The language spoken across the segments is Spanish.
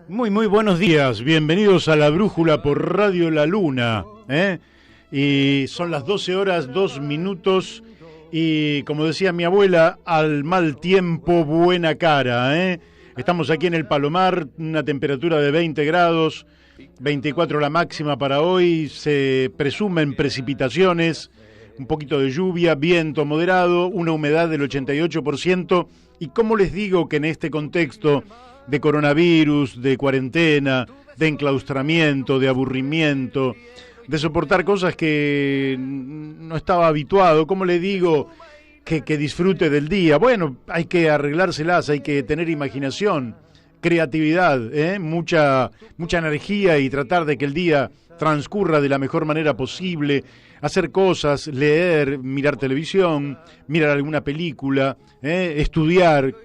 Muy buenos días, bienvenidos a La Brújula por Radio La Luna, Y son las 12 horas, 2 minutos, y como decía mi abuela, al mal tiempo, buena cara, Estamos aquí en el Palomar, una temperatura de 20 grados, 24 la máxima para hoy, se presumen precipitaciones, un poquito de lluvia, viento moderado, una humedad del 88%, y como les digo que en este contexto de coronavirus, de cuarentena, de enclaustramiento, de aburrimiento, de soportar cosas que no estaba habituado, ¿cómo le digo que disfrute del día? Bueno, hay que arreglárselas, hay que tener imaginación, creatividad, mucha energía y tratar de que el día transcurra de la mejor manera posible, hacer cosas, leer, mirar televisión, mirar alguna película, estudiar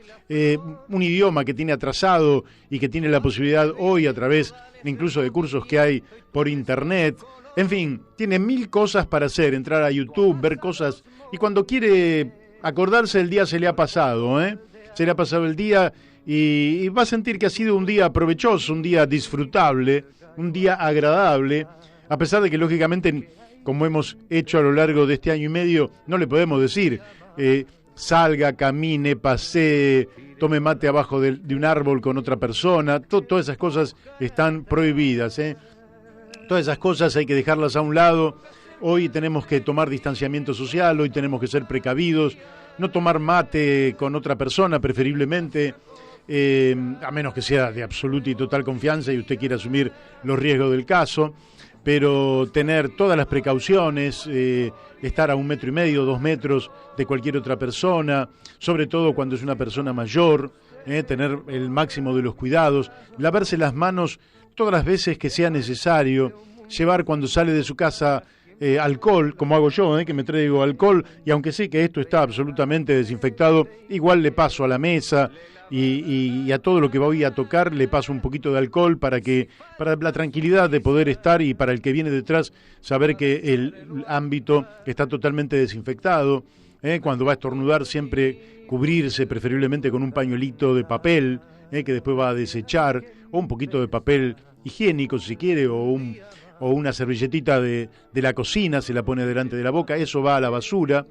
un idioma que tiene atrasado y que tiene la posibilidad hoy a través incluso de cursos que hay por internet. En fin, tiene 1000 cosas para hacer, entrar a YouTube, ver cosas, y cuando quiere acordarse el día se le ha pasado, se le ha pasado el día y va a sentir que ha sido un día provechoso, un día disfrutable, un día agradable, a pesar de que lógicamente, como hemos hecho a lo largo de este año y medio, no le podemos decir salga, camine, pasee, tome mate abajo de un árbol con otra persona, todas esas cosas están prohibidas, Todas esas cosas hay que dejarlas a un lado. Hoy tenemos que tomar distanciamiento social, hoy tenemos que ser precavidos, no tomar mate con otra persona preferiblemente, a menos que sea de absoluta y total confianza y usted quiera asumir los riesgos del caso, pero tener todas las precauciones, estar a 1,5 metros, 2 metros de cualquier otra persona, sobre todo cuando es una persona mayor, tener el máximo de los cuidados, lavarse las manos todas las veces que sea necesario, llevar cuando sale de su casa alcohol, como hago yo, que me traigo alcohol, y aunque sé que esto está absolutamente desinfectado, igual le paso a la mesa y a todo lo que voy a tocar le paso un poquito de alcohol para la tranquilidad de poder estar y para el que viene detrás saber que el ámbito está totalmente desinfectado. Cuando va a estornudar siempre cubrirse preferiblemente con un pañuelito de papel que después va a desechar, o un poquito de papel higiénico si quiere, o una servilletita de la cocina, se la pone delante de la boca, eso va a la basura,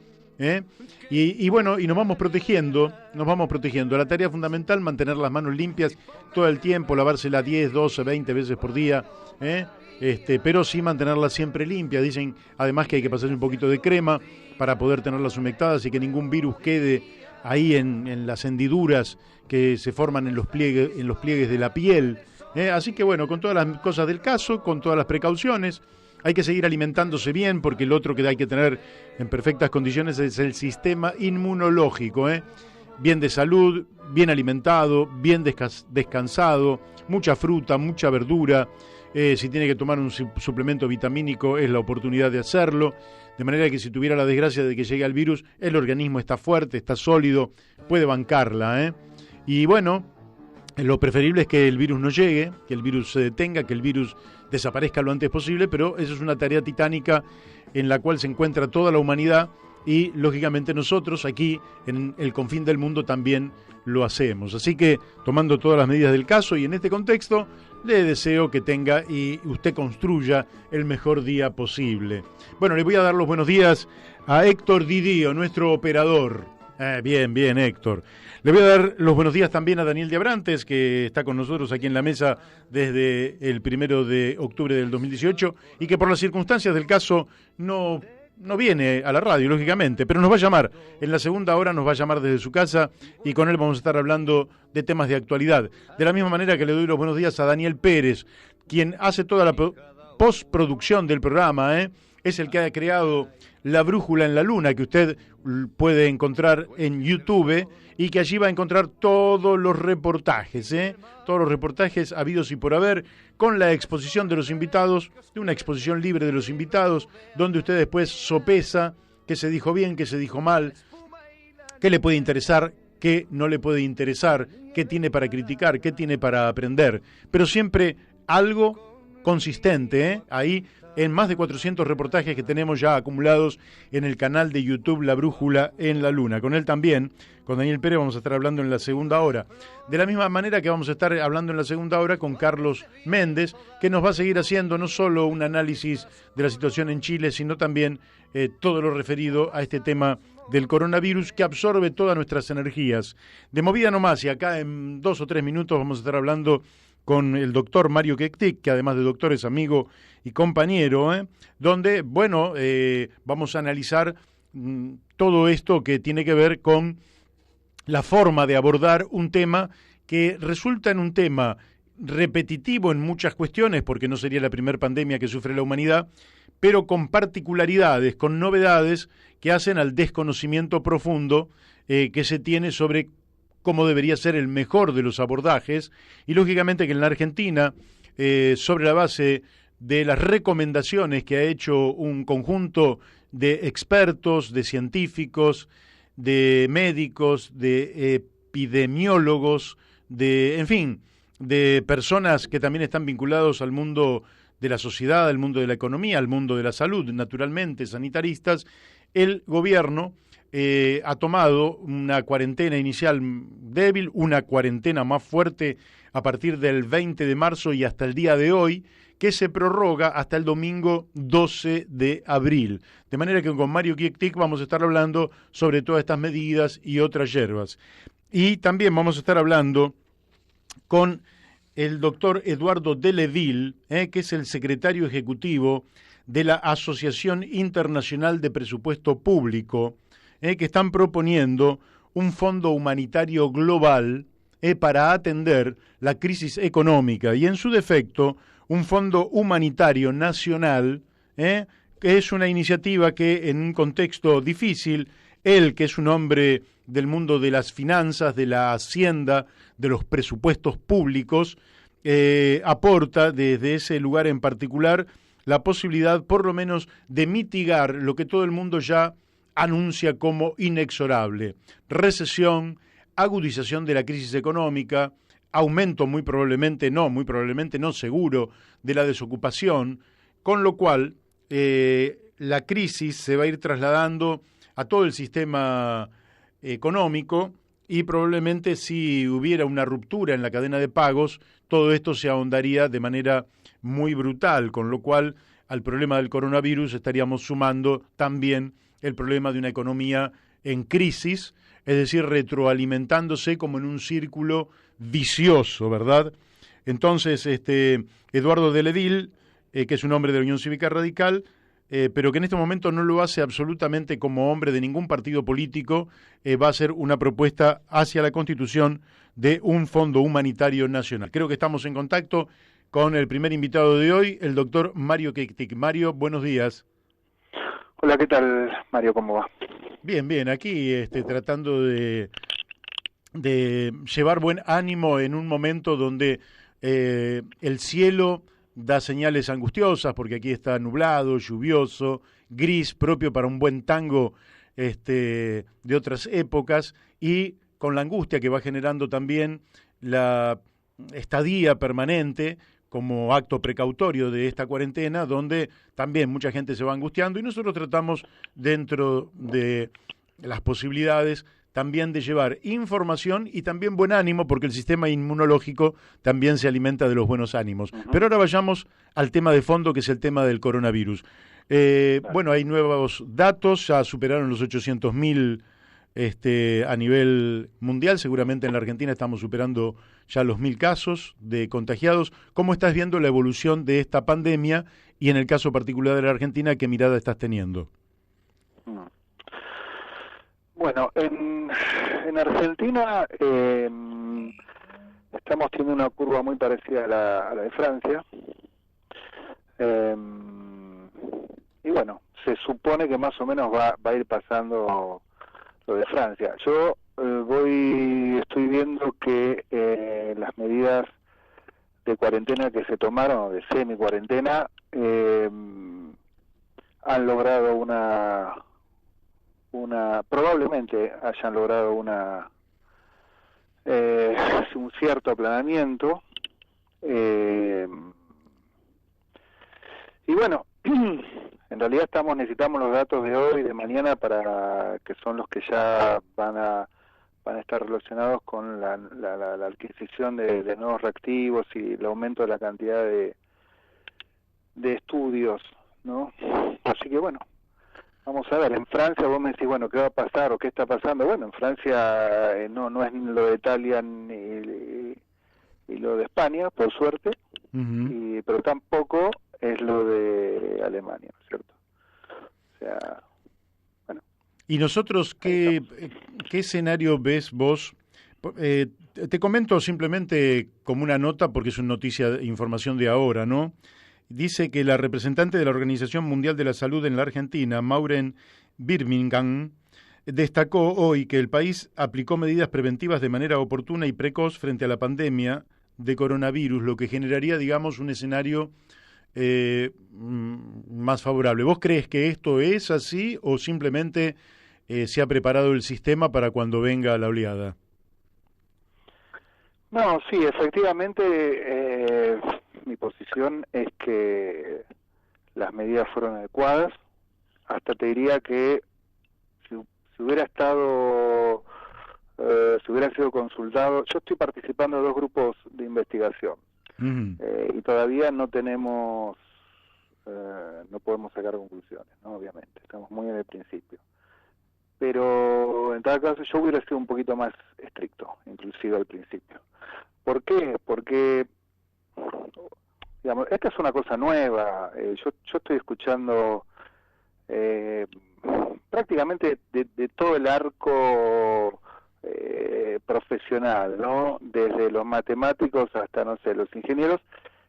y bueno, y nos vamos protegiendo. La tarea fundamental, mantener las manos limpias todo el tiempo, lavárselas 10, 12, 20 veces por día, pero sí mantenerlas siempre limpias. Dicen además que hay que pasarse un poquito de crema para poder tenerlas humectadas y que ningún virus quede ahí en las hendiduras que se forman en los pliegues de la piel. Así que bueno, con todas las cosas del caso, con todas las precauciones, hay que seguir alimentándose bien, porque el otro que hay que tener en perfectas condiciones es el sistema inmunológico, bien de salud, bien alimentado, bien descansado, mucha fruta, mucha verdura. Si tiene que tomar un suplemento vitamínico, es la oportunidad de hacerlo, de manera que si tuviera la desgracia de que llegue al virus, el organismo está fuerte, está sólido, puede bancarla, Y bueno, lo preferible es que el virus no llegue, que el virus se detenga, que el virus desaparezca lo antes posible, pero eso es una tarea titánica en la cual se encuentra toda la humanidad y, lógicamente, nosotros aquí en el confín del mundo también lo hacemos. Así que, tomando todas las medidas del caso y en este contexto, le deseo que tenga y usted construya el mejor día posible. Bueno, le voy a dar los buenos días a Héctor Didío, nuestro operador. Bien, Héctor. Le voy a dar los buenos días también a Daniel de Abrantes, que está con nosotros aquí en la mesa desde el 1 de octubre del 2018 y que por las circunstancias del caso no viene a la radio, lógicamente, pero nos va a llamar. En la segunda hora nos va a llamar desde su casa y con él vamos a estar hablando de temas de actualidad. De la misma manera que le doy los buenos días a Daniel Pérez, quien hace toda la postproducción del programa, es el que ha creado La Brújula en la Luna, que usted puede encontrar en YouTube y que allí va a encontrar todos los reportajes, todos los reportajes habidos y por haber, con la exposición de los invitados, de una exposición libre de los invitados, donde usted después sopesa qué se dijo bien, qué se dijo mal, qué le puede interesar, qué no le puede interesar, qué tiene para criticar, qué tiene para aprender, pero siempre algo consistente, ahí en más de 400 reportajes que tenemos ya acumulados en el canal de YouTube La Brújula en la Luna. Con él también, con Daniel Pérez, vamos a estar hablando en la segunda hora. De la misma manera que vamos a estar hablando en la segunda hora con Carlos Méndez, que nos va a seguir haciendo no solo un análisis de la situación en Chile, sino también todo lo referido a este tema del coronavirus que absorbe todas nuestras energías. De movida nomás, y acá en 2 o 3 minutos vamos a estar hablando con el doctor Mario Kektik, que además de doctor es amigo y compañero, donde, bueno, vamos a analizar todo esto que tiene que ver con la forma de abordar un tema que resulta en un tema repetitivo en muchas cuestiones, porque no sería la primera pandemia que sufre la humanidad, pero con particularidades, con novedades que hacen al desconocimiento profundo que se tiene sobre cómo debería ser el mejor de los abordajes, y lógicamente que en la Argentina, sobre la base de las recomendaciones que ha hecho un conjunto de expertos, de científicos, de médicos, de epidemiólogos, en fin, de personas que también están vinculados al mundo de la sociedad, al mundo de la economía, al mundo de la salud, naturalmente, sanitaristas, el gobierno ha tomado una cuarentena inicial débil, una cuarentena más fuerte a partir del 20 de marzo y hasta el día de hoy, que se prorroga hasta el domingo 12 de abril. De manera que con Mario Kektik vamos a estar hablando sobre todas estas medidas y otras hierbas. Y también vamos a estar hablando con el doctor Eduardo Deleville, que es el secretario ejecutivo de la Asociación Internacional de Presupuesto Público, que están proponiendo un fondo humanitario global para atender la crisis económica y, en su defecto, un fondo humanitario nacional, que es una iniciativa que, en un contexto difícil, él, que es un hombre del mundo de las finanzas, de la hacienda, de los presupuestos públicos, aporta desde ese lugar en particular la posibilidad, por lo menos, de mitigar lo que todo el mundo ya anuncia como inexorable: recesión, agudización de la crisis económica, aumento muy probablemente no seguro de la desocupación, con lo cual la crisis se va a ir trasladando a todo el sistema económico y probablemente si hubiera una ruptura en la cadena de pagos, todo esto se ahondaría de manera muy brutal, con lo cual al problema del coronavirus estaríamos sumando también el problema de una economía en crisis, es decir, retroalimentándose como en un círculo vicioso, ¿verdad? Entonces, Eduardo Deleville, que es un hombre de la Unión Cívica Radical, pero que en este momento no lo hace absolutamente como hombre de ningún partido político, va a hacer una propuesta hacia la constitución de un fondo humanitario nacional. Creo que estamos en contacto con el primer invitado de hoy, el doctor Mario Kektik. Mario, buenos días. Hola, ¿qué tal, Mario? ¿Cómo va? Bien, bien, aquí tratando de llevar buen ánimo en un momento donde el cielo da señales angustiosas, porque aquí está nublado, lluvioso, gris, propio para un buen tango de otras épocas, y con la angustia que va generando también la estadía permanente como acto precautorio de esta cuarentena, donde también mucha gente se va angustiando, y nosotros tratamos, dentro de las posibilidades, también de llevar información y también buen ánimo, porque el sistema inmunológico también se alimenta de los buenos ánimos. Uh-huh. Pero ahora vayamos al tema de fondo, que es el tema del coronavirus. Bueno, hay nuevos datos, ya superaron los 800.000 a nivel mundial, seguramente en la Argentina estamos superando ya los 1.000 casos de contagiados. ¿Cómo estás viendo la evolución de esta pandemia y, en el caso particular de la Argentina, qué mirada estás teniendo? Bueno, en Argentina estamos teniendo una curva muy parecida a la de Francia, y bueno, se supone que más o menos va a ir pasando lo de Francia. Yo estoy viendo que las medidas de cuarentena que se tomaron, o de semi-cuarentena, han logrado probablemente hayan logrado un cierto aplanamiento, Y bueno, en realidad necesitamos los datos de hoy y de mañana para que son los que ya van a estar relacionados con la adquisición de nuevos reactivos y el aumento de la cantidad de estudios, ¿no? Así que bueno, vamos a ver. En Francia vos me decís, bueno, ¿qué va a pasar o qué está pasando? Bueno, en Francia no es lo de Italia y lo de España, por suerte, pero tampoco es lo de Alemania, ¿no es cierto? O sea, bueno. ¿Y nosotros qué escenario ves vos? Te comento simplemente como una nota, porque es una noticia, información de ahora, ¿no? Dice que la representante de la Organización Mundial de la Salud en la Argentina, Maureen Birmingham, destacó hoy que el país aplicó medidas preventivas de manera oportuna y precoz frente a la pandemia de coronavirus, lo que generaría, digamos, un escenario más favorable. ¿Vos crees que esto es así o simplemente se ha preparado el sistema para cuando venga la oleada? No, sí, efectivamente, mi posición es que las medidas fueron adecuadas. Hasta te diría que si hubiera estado, si hubiera sido consultado, yo estoy participando de 2 grupos de investigación y todavía no tenemos, no podemos sacar conclusiones, ¿no? Obviamente, estamos muy en el principio. Pero en tal caso yo hubiera sido un poquito más estricto, inclusive al principio. ¿Por qué? Porque, digamos, esta es una cosa nueva. Yo estoy escuchando prácticamente de todo el arco profesional, ¿no? Desde los matemáticos hasta, no sé, los ingenieros.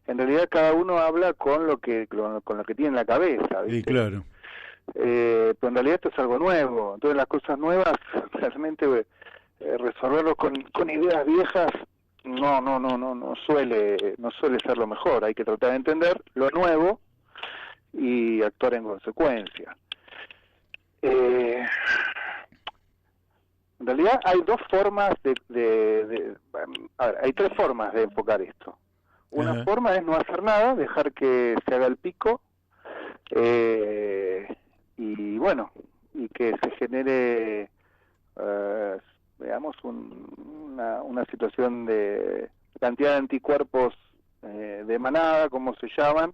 En realidad cada uno habla con lo que tiene en la cabeza, ¿viste? Sí, claro. Pero en realidad esto es algo nuevo. Entonces las cosas nuevas, realmente resolverlo con ideas viejas no suele ser lo mejor. Hay que tratar de entender lo nuevo y actuar en consecuencia. En realidad hay 2 formas a ver, hay 3 formas de enfocar esto. Una forma es no hacer nada, dejar que se haga el pico, y bueno, y que se genere, digamos, una situación de cantidad de anticuerpos de manada, como se llaman,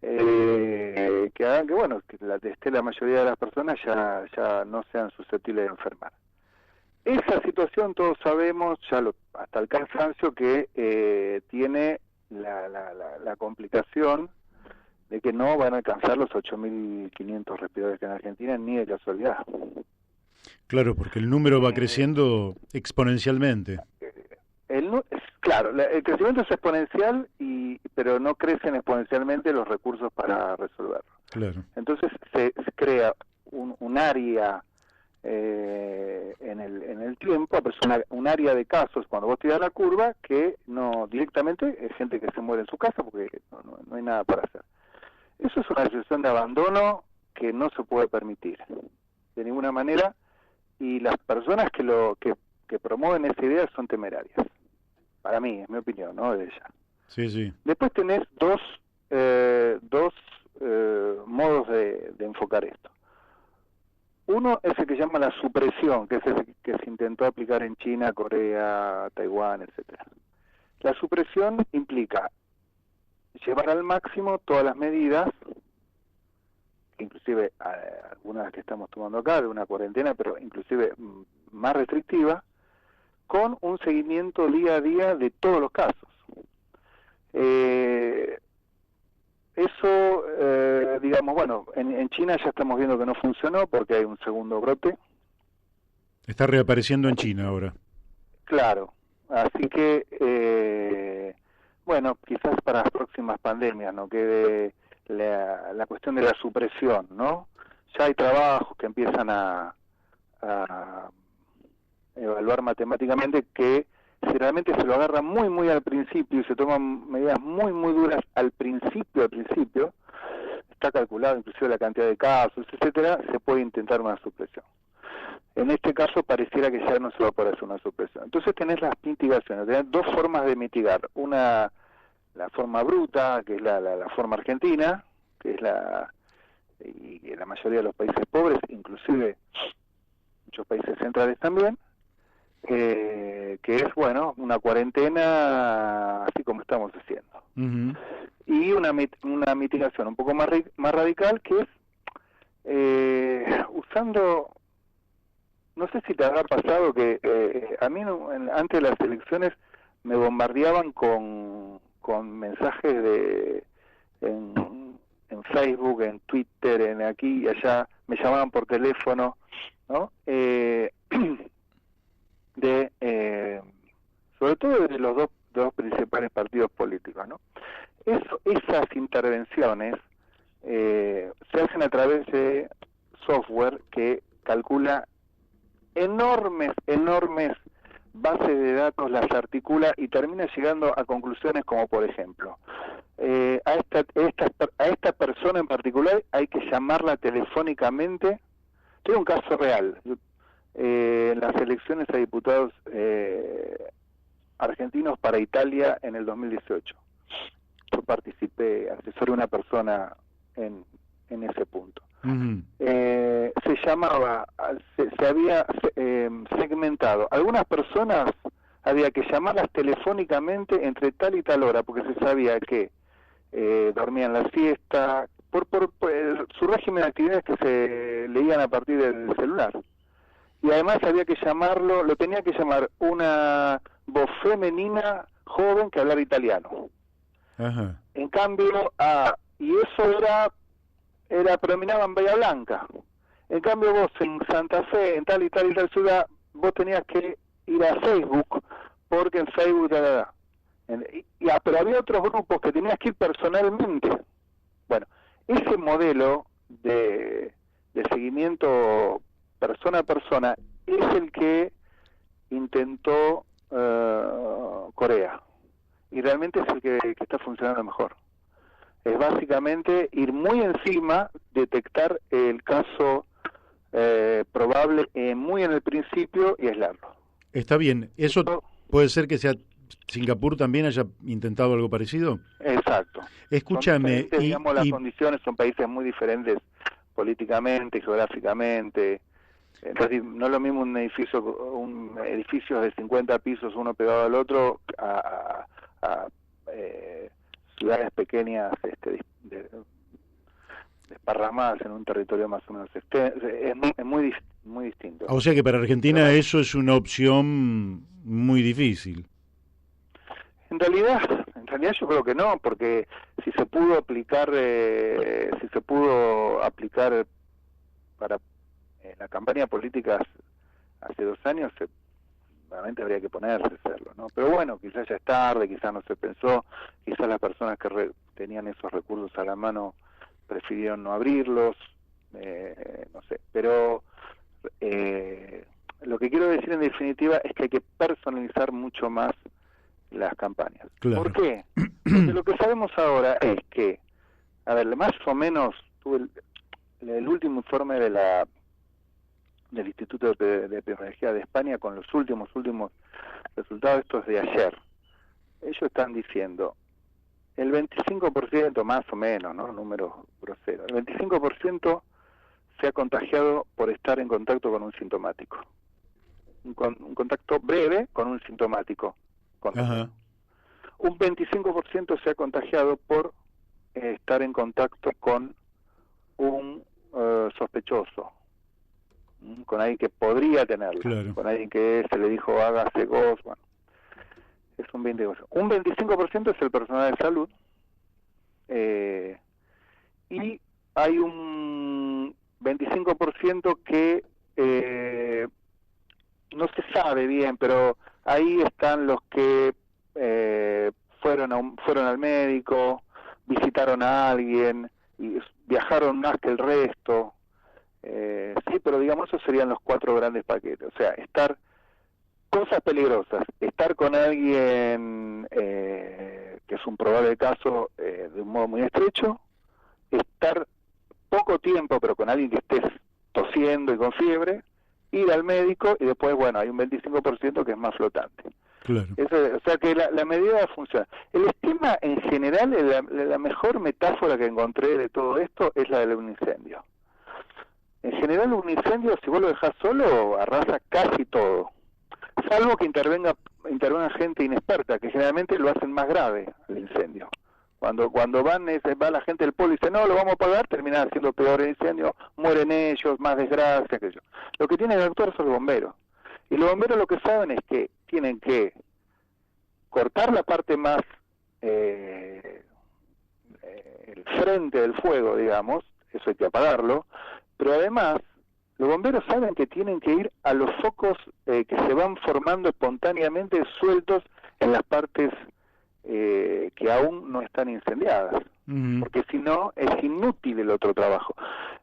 que hagan que, bueno, que la mayoría de las personas ya no sean susceptibles de enfermar. Esa situación todos sabemos, hasta el cansancio, que tiene la complicación de que no van a alcanzar los 8.500 respiradores que en Argentina, ni de casualidad. Claro, porque el número va creciendo exponencialmente. Claro, el crecimiento es exponencial, pero no crecen exponencialmente los recursos para resolverlo. Claro. Entonces se crea un área en el tiempo, un área de casos cuando vos tirás la curva que no directamente es gente que se muere en su casa porque no hay nada para hacer. Eso es una situación de abandono que no se puede permitir de ninguna manera, y las personas que promueven esa idea son temerarias. Para mí, es mi opinión, no de ella. Sí, sí. Después tenés dos modos de enfocar esto. Uno es el que llama la supresión, que es el que se intentó aplicar en China, Corea, Taiwán, etcétera. La supresión implica llevar al máximo todas las medidas, inclusive algunas que estamos tomando acá, de una cuarentena, pero inclusive más restrictiva, con un seguimiento día a día de todos los casos. Eso, digamos, bueno, en China ya estamos viendo que no funcionó porque hay un segundo brote. Está reapareciendo en China ahora. Claro, así que, bueno, quizás para las próximas pandemias no quede la cuestión de la supresión, ¿no? Ya hay trabajos que empiezan a evaluar matemáticamente que si realmente se lo agarra muy al principio y se toman medidas muy duras al principio, está calculado inclusive la cantidad de casos, etcétera, se puede intentar una supresión. En este caso pareciera que ya no se va a poder hacer una supresión. Entonces tenés las mitigaciones, tenés 2 formas de mitigar. Una, la forma bruta, que es la forma argentina, que es y la mayoría de los países pobres, inclusive muchos países centrales también, que es, bueno, una cuarentena así como estamos haciendo. Uh-huh. Y una mitigación un poco más radical, que es usando, no sé si te habrá pasado que a mí antes de las elecciones me bombardeaban con mensajes en Facebook, en Twitter, en aquí y allá, me llamaban por teléfono, ¿no? Sobre todo de los dos principales partidos políticos, ¿no? Esas intervenciones se hacen a través de software que calcula enormes bases de datos, las articula y termina llegando a conclusiones como, por ejemplo, a esta persona en particular hay que llamarla telefónicamente. Tengo un caso real. En las elecciones a diputados argentinos para Italia en el 2018. Yo participé, asesoré a una persona en ese punto. Uh-huh. Se llamaba, se había segmentado. Algunas personas había que llamarlas telefónicamente entre tal y tal hora, porque se sabía que dormían la siesta, por su régimen de actividades que se leían a partir del celular. Y además había que llamarlo, lo tenía que llamar una voz femenina joven que hablara italiano. Uh-huh. En cambio, y eso predominaba en Bahía Blanca. En cambio vos en Santa Fe, en tal y tal ciudad, vos tenías que ir a Facebook, porque en Facebook pero había otros grupos que tenías que ir personalmente. Bueno, ese modelo de seguimiento persona a persona es el que intentó Corea, y realmente es el que está funcionando mejor. Es básicamente ir muy encima, detectar el caso probable muy en el principio y aislarlo. Está bien. ¿Eso puede ser que Singapur también haya intentado algo parecido? Exacto. Escúchame. Digamos, las condiciones son países muy diferentes políticamente, geográficamente. Entonces, no es lo mismo un edificio de 50 pisos uno pegado al otro a ciudades pequeñas desparramadas en un territorio más o menos extenso. Es muy distinto. O sea que para Argentina eso es una opción muy difícil. En realidad yo creo que no, porque si se pudo aplicar para la campaña política hace 2 años, realmente habría que ponerse a hacerlo, ¿no? Pero bueno, quizás ya es tarde, quizás no se pensó, quizás las personas que tenían esos recursos a la mano prefirieron no abrirlos, no sé. Pero lo que quiero decir en definitiva es que hay que personalizar mucho más las campañas. Claro. ¿Por qué? Porque lo que sabemos ahora es que, a ver, más o menos tuve el último informe del Instituto de Epidemiología de España con los últimos resultados estos de ayer. Ellos están diciendo el 25% más o menos, ¿no? Números groseros. El 25% se ha contagiado por estar en contacto con un sintomático. Un contacto breve con un sintomático. Ajá. Un 25% se ha contagiado por estar en contacto con un sospechoso, con alguien que podría tenerlo, claro, con alguien que se le dijo hágase gos, bueno, es un 20%. Un 25% es el personal de salud, y hay un 25% que no se sabe bien, pero ahí están los que fueron al médico, visitaron a alguien y viajaron más que el resto. Sí, pero digamos esos serían los 4 grandes paquetes. O sea, cosas peligrosas, estar con alguien que es un probable caso de un modo muy estrecho, estar poco tiempo pero con alguien que esté tosiendo y con fiebre, ir al médico, y después, bueno, hay un 25% que es más flotante. Claro. O sea que la medida funciona. El esquema en general, la mejor metáfora que encontré de todo esto es la de un incendio. En general un incendio, si vos lo dejás solo, arrasa casi todo. Salvo que intervenga gente inexperta, que generalmente lo hacen más grave el incendio. Cuando va la gente del pueblo y dice, no, lo vamos a pagar, termina haciendo peor el incendio, mueren ellos, más desgracia, que yo. Lo que tienen que actuar son los bomberos. Y los bomberos lo que saben es que tienen que cortar la parte más, el frente del fuego, digamos, eso hay que apagarlo, pero además los bomberos saben que tienen que ir a los focos que se van formando espontáneamente sueltos en las partes que aún no están incendiadas, porque si no es inútil el otro trabajo.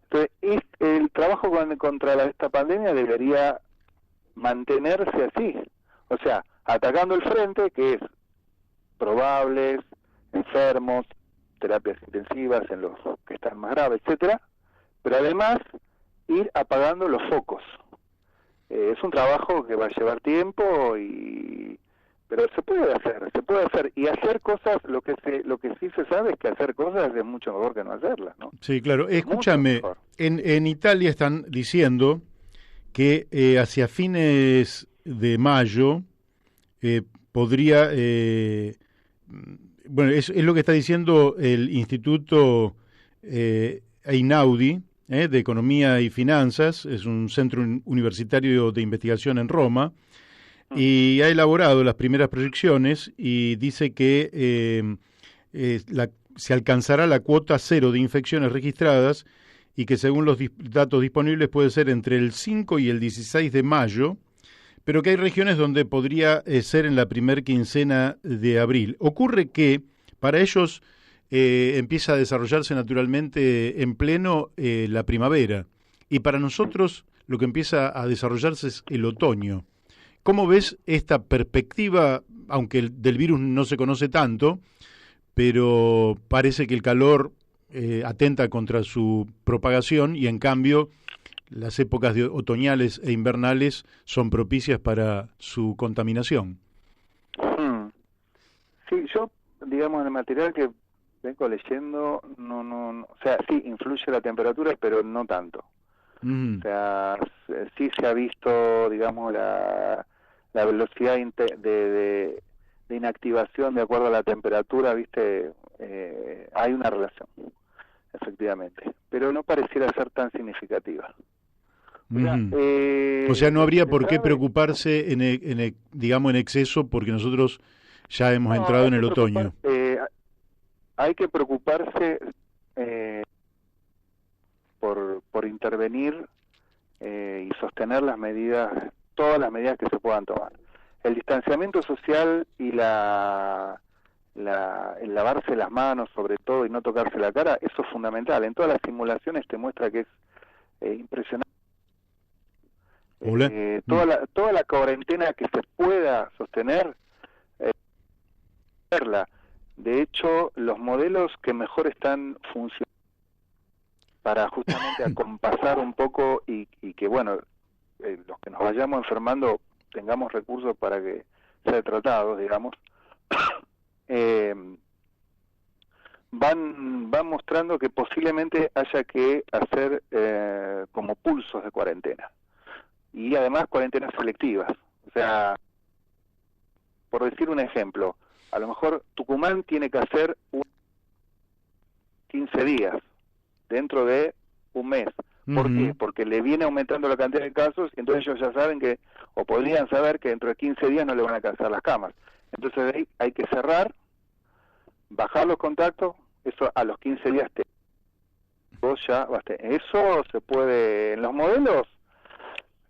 Entonces, el trabajo contra esta pandemia debería mantenerse así, o sea, atacando el frente, que es probables, enfermos, terapias intensivas en los que están más graves, etcétera, pero además ir apagando los focos. Es un trabajo que va a llevar tiempo, pero se puede hacer y hacer cosas. Lo que sí se sabe es que hacer cosas es mucho mejor que no hacerlas, ¿no? Sí, claro. Escúchame, en Italia están diciendo que hacia fines de mayo podría, bueno, es lo que está diciendo el Instituto Einaudi, de Economía y Finanzas, es un centro universitario de investigación en Roma, y ha elaborado las primeras proyecciones y dice que se alcanzará la cuota cero de infecciones registradas y que según los datos disponibles puede ser entre el 5 y el 16 de mayo, pero que hay regiones donde podría ser en la primer quincena de abril. Ocurre que para ellos empieza a desarrollarse naturalmente en pleno la primavera, y para nosotros lo que empieza a desarrollarse es el otoño. ¿Cómo ves esta perspectiva, aunque del virus no se conoce tanto, pero parece que el calor atenta contra su propagación y en cambio las épocas otoñales e invernales son propicias para su contaminación? Sí, yo, digamos, en el material que vengo leyendo, no, o sea, sí influye la temperatura, pero no tanto. O sea, sí se ha visto, digamos, la velocidad de inactivación de acuerdo a la temperatura, ¿viste? Hay una relación, efectivamente, pero no pareciera ser tan significativa. O sea, no habría por qué preocuparse digamos, en exceso, porque nosotros ya hemos entrado en el otoño. Hay que preocuparse por intervenir y sostener las medidas, todas las medidas que se puedan tomar. El distanciamiento social y el lavarse las manos, sobre todo, y no tocarse la cara, eso es fundamental. En todas las simulaciones te muestra que es impresionante. Toda la cuarentena que se pueda sostener, verla. De hecho, los modelos que mejor están funcionando para justamente acompasar un poco y que, bueno, los que nos vayamos enfermando tengamos recursos para que ser tratados, digamos, van mostrando que posiblemente haya que hacer como pulsos de cuarentena. Y además cuarentenas selectivas. O sea, por decir un ejemplo, a lo mejor Tucumán tiene que hacer 15 días dentro de un mes. ¿Por qué? Porque le viene aumentando la cantidad de casos y entonces ellos ya saben que, o podrían saber que dentro de 15 días no le van a alcanzar las camas. Entonces de ahí hay que cerrar, bajar los contactos, eso a los 15 días vos ya basta. Eso se puede, en los modelos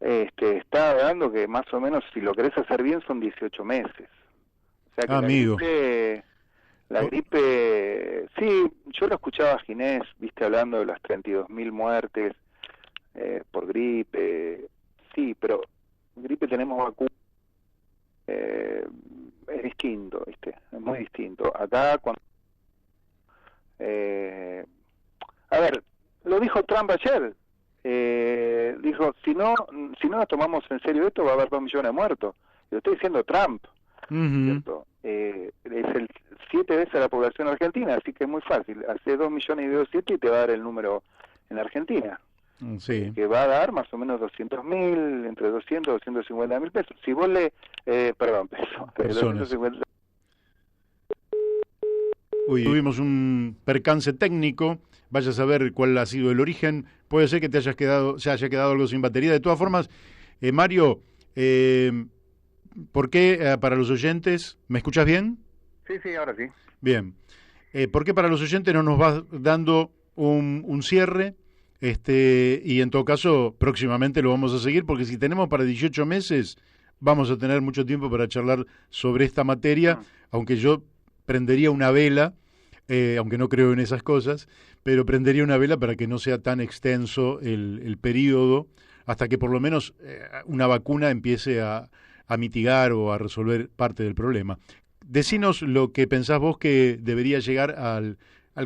está dando que más o menos, si lo querés hacer bien, son 18 meses. O sea que la gripe, sí, yo lo escuchaba a Ginés, viste, hablando de las 32.000 muertes por gripe, sí, pero gripe tenemos vacuna, es distinto, viste, es muy distinto. Acá cuando a ver, lo dijo Trump ayer, dijo, si no nos tomamos en serio esto, va a haber 2 millones de muertos. Lo está diciendo Trump. ¿cierto? Es el 7 veces la población argentina, así que es muy fácil. Hace 2 millones y dividido 7 y te va a dar el número en Argentina. Sí. Que va a dar más o menos 200.000, entre 200 y 250.000 pesos. Si vos Personas. 250. Uy, tuvimos un percance técnico, vaya a saber cuál ha sido el origen, puede ser que se haya quedado algo sin batería. De todas formas, Mario, ¿por qué para los oyentes, me escuchas bien? Sí, ahora sí. Bien, ¿por qué para los oyentes no nos vas dando un cierre? Y en todo caso, próximamente lo vamos a seguir, porque si tenemos para 18 meses, vamos a tener mucho tiempo para charlar sobre esta materia, aunque yo prendería una vela, aunque no creo en esas cosas, pero prendería una vela para que no sea tan extenso el periodo, hasta que por lo menos una vacuna empiece a mitigar o a resolver parte del problema. Decinos lo que pensás vos que debería llegar al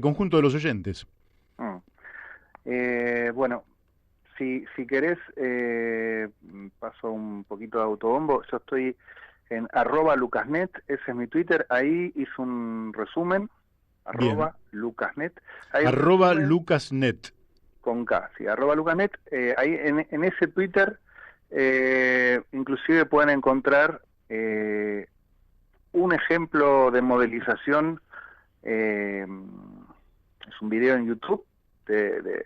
conjunto de los oyentes. Bueno, si querés, paso un poquito de autobombo. Yo estoy en @lucasnet, ese es mi Twitter. Ahí hice un resumen, @lucasnet. @lucasnet. Con K, sí, @lucasnet. Ahí en ese Twitter, inclusive pueden encontrar un ejemplo de modelización. Es un video en YouTube de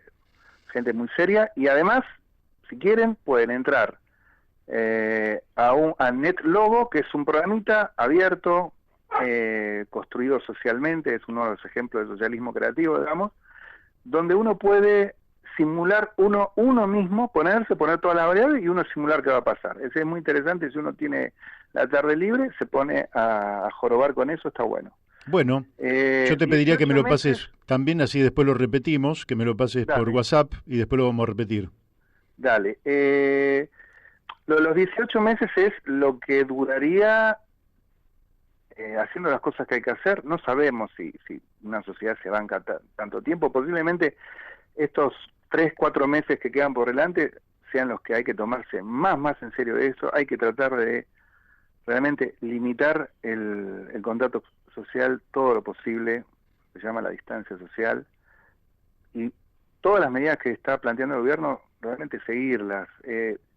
gente muy seria, y además, si quieren, pueden entrar a NetLogo, que es un programita abierto, construido socialmente, es uno de los ejemplos de socialismo creativo, digamos, donde uno puede simular uno mismo, poner todas las variables y uno simular qué va a pasar. Ese es muy interesante. Si uno tiene la tarde libre, se pone a jorobar con eso, está bueno. Bueno, yo te pediría que me lo pases también, así después lo repetimos, que me lo pases por WhatsApp y después lo vamos a repetir. Dale. Los 18 meses es lo que duraría haciendo las cosas que hay que hacer. No sabemos si una sociedad se banca tanto tiempo. Posiblemente estos 3-4 meses que quedan por delante sean los que hay que tomarse más en serio de eso. Hay que tratar de realmente limitar el contacto social todo lo posible, se llama la distancia social, y todas las medidas que está planteando el gobierno, realmente seguirlas.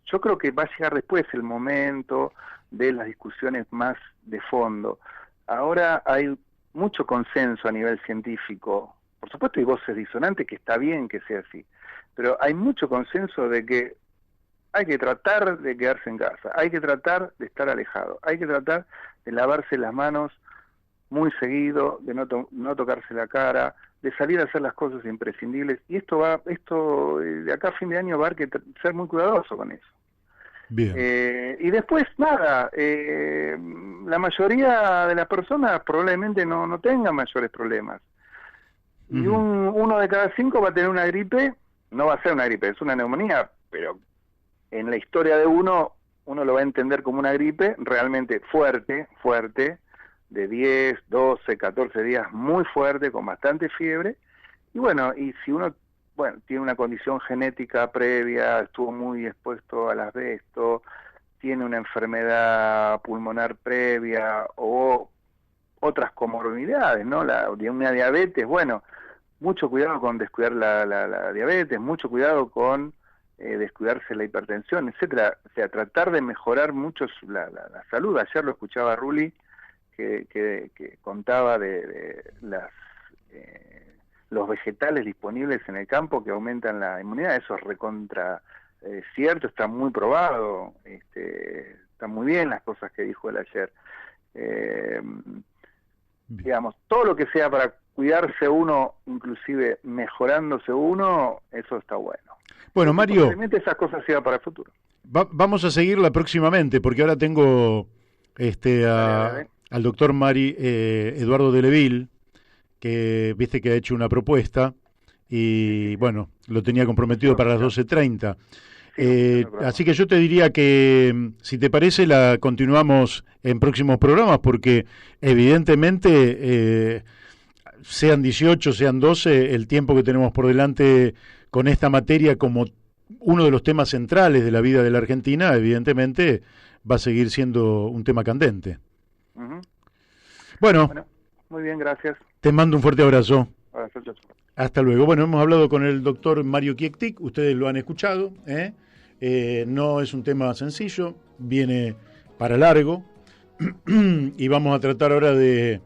Yo creo que va a llegar después el momento de las discusiones más de fondo. Ahora hay mucho consenso a nivel científico, por supuesto hay voces disonantes, que está bien que sea así, pero hay mucho consenso de que hay que tratar de quedarse en casa, hay que tratar de estar alejado, hay que tratar de lavarse las manos muy seguido, de no tocarse la cara, de salir a hacer las cosas imprescindibles, y esto de acá a fin de año va a haber que ser muy cuidadoso con eso. Bien. Y después, nada, la mayoría de las personas probablemente no tengan mayores problemas. Y uno de cada 5 va a tener una gripe, no va a ser una gripe, es una neumonía, pero en la historia de uno lo va a entender como una gripe realmente fuerte, de 10, 12, 14 días, muy fuerte, con bastante fiebre. Y bueno, y si uno tiene una condición genética previa, estuvo muy expuesto al asbesto, tiene una enfermedad pulmonar previa o otras comorbilidades, ¿no? Una diabetes, bueno, mucho cuidado con descuidar la diabetes, mucho cuidado con descuidarse la hipertensión, etcétera. O sea, tratar de mejorar mucho la salud. Ayer lo escuchaba a Rulli, que contaba de los vegetales disponibles en el campo que aumentan la inmunidad. Eso es recontra cierto, está muy probado, están muy bien las cosas que dijo él ayer. Digamos, todo lo que sea para cuidarse uno, inclusive mejorándose uno, eso está bueno. Bueno, Mario, probablemente esas cosas sean para el futuro. Vamos a seguirla próximamente, porque ahora tengo al doctor Eduardo Deleville, que viste que ha hecho una propuesta, y bueno, lo tenía comprometido para las 12:30. Así que yo te diría que, si te parece, la continuamos en próximos programas, porque evidentemente, sean 18, sean 12, el tiempo que tenemos por delante con esta materia como uno de los temas centrales de la vida de la Argentina, evidentemente va a seguir siendo un tema candente. Bueno, Bueno, muy bien, gracias. te mando un fuerte abrazo. Abrazo. Hasta luego. Bueno, hemos hablado con el doctor Mario Kiektik, ustedes lo han escuchado, ¿eh? No es un tema sencillo, viene para largo y vamos a tratar ahora de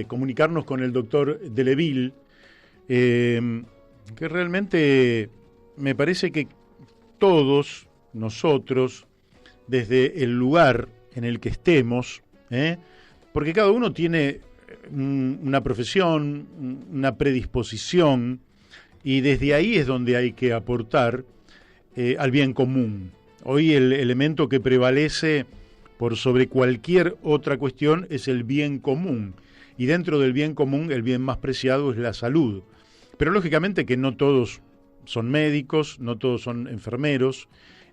comunicarnos con el doctor Deleville, que realmente me parece que todos nosotros, desde el lugar en el que estemos, porque cada uno tiene una profesión, una predisposición, y desde ahí es donde hay que aportar al bien común. Hoy el elemento que prevalece por sobre cualquier otra cuestión es el bien común, y dentro del bien común el bien más preciado es la salud. Pero lógicamente que no todos son médicos, no todos son enfermeros,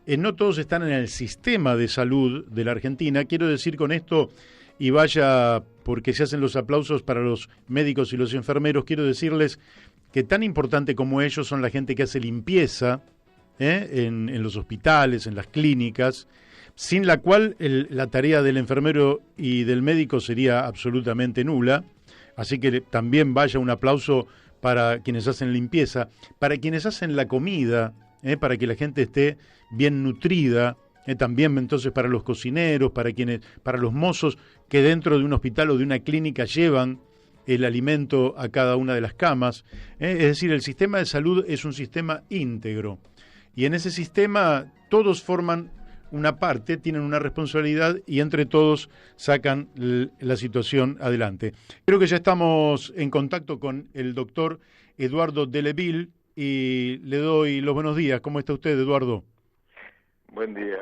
no todos están en el sistema de salud de la Argentina. Quiero decir con esto, y vaya porque se hacen los aplausos para los médicos y los enfermeros, quiero decirles que tan importante como ellos son la gente que hace limpieza en los hospitales, en las clínicas, sin la cual la tarea del enfermero y del médico sería absolutamente nula. Así que también vaya un aplauso para quienes hacen limpieza, para quienes hacen la comida, para que la gente esté bien nutrida, también entonces para los cocineros, para los mozos que dentro de un hospital o de una clínica llevan el alimento a cada una de las camas. Es decir, el sistema de salud es un sistema íntegro, y en ese sistema todos forman una parte, tienen una responsabilidad, y entre todos sacan la situación adelante. Creo que ya estamos en contacto con el doctor Eduardo Deleville y le doy los buenos días. ¿Cómo está usted, Eduardo? Buen día.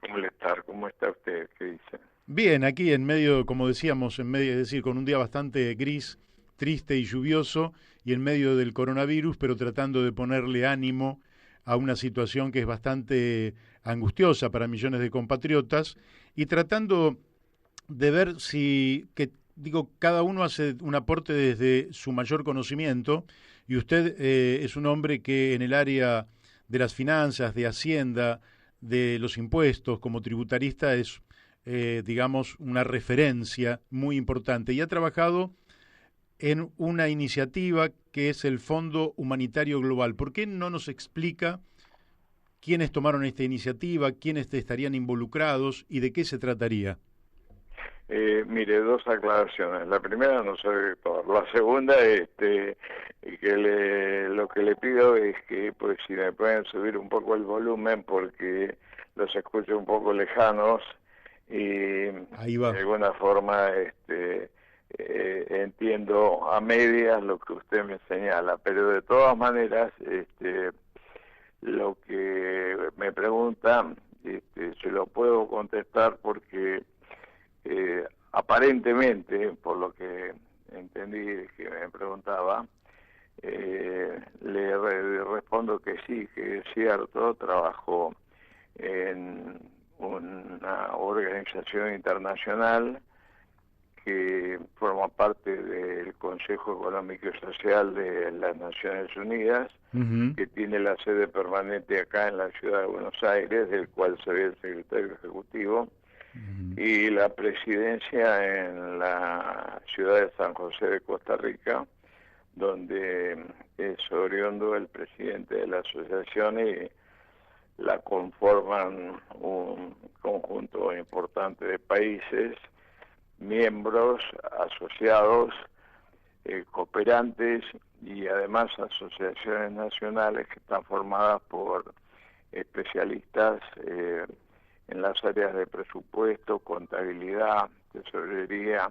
¿Cómo le está? ¿Cómo está usted? ¿Qué dice? Bien, aquí en medio, como decíamos, es decir, con un día bastante gris, triste y lluvioso, y en medio del coronavirus, pero tratando de ponerle ánimo a una situación que es bastante angustiosa para millones de compatriotas, y tratando de ver cada uno hace un aporte desde su mayor conocimiento, y usted es un hombre que en el área de las finanzas, de Hacienda, de los impuestos, como tributarista, es, digamos, una referencia muy importante, y ha trabajado en una iniciativa que es el Fondo Humanitario Global. ¿Por qué no nos explica quiénes tomaron esta iniciativa, quiénes estarían involucrados y de qué se trataría? Mire, dos aclaraciones. La primera, no soy director. La segunda, lo que le pido es que, pues, si me pueden subir un poco el volumen, porque los escucho un poco lejanos y Ahí va. de alguna forma entiendo a medias lo que usted me señala, pero de todas maneras, lo que me pregunta, se lo puedo contestar porque aparentemente, por lo que entendí que me preguntaba, respondo que sí, que es cierto. Trabajo en una organización internacional que forma parte del Consejo Económico y Social de las Naciones Unidas, que tiene la sede permanente acá en la ciudad de Buenos Aires, del cual soy el secretario ejecutivo, y la presidencia en la ciudad de San José de Costa Rica, donde es oriundo el presidente de la asociación, y la conforman un conjunto importante de países, miembros, asociados, cooperantes, y además asociaciones nacionales que están formadas por especialistas en las áreas de presupuesto, contabilidad, tesorería,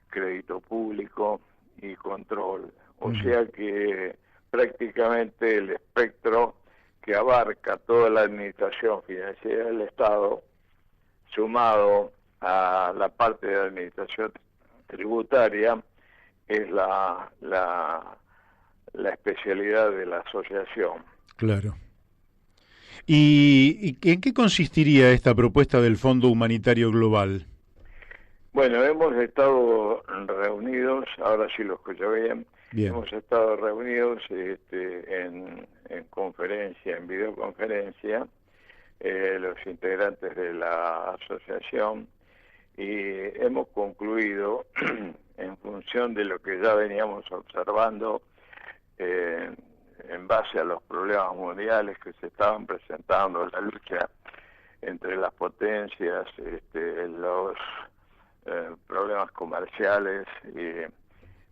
crédito público y control. O sea que prácticamente el espectro que abarca toda la administración financiera del Estado, sumado a la parte de administración tributaria, es la especialidad de la asociación. Claro. ¿Y en qué consistiría esta propuesta del Fondo Humanitario Global? Bueno, hemos estado reunidos, ahora sí lo escucho bien. Hemos estado reunidos en conferencia, en videoconferencia, los integrantes de la asociación, y hemos concluido, en función de lo que ya veníamos observando, en base a los problemas mundiales que se estaban presentando, la lucha entre las potencias, los problemas comerciales e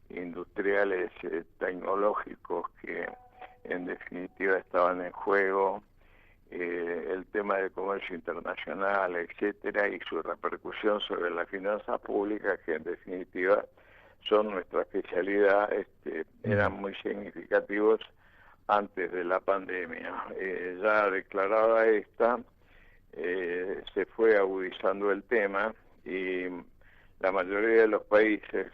industriales, tecnológicos que en definitiva estaban en juego, el tema del comercio internacional, etcétera, y su repercusión sobre las finanzas públicas, que en definitiva son nuestra especialidad, eran muy significativos antes de la pandemia. Ya declarada esta, se fue agudizando el tema, y la mayoría de los países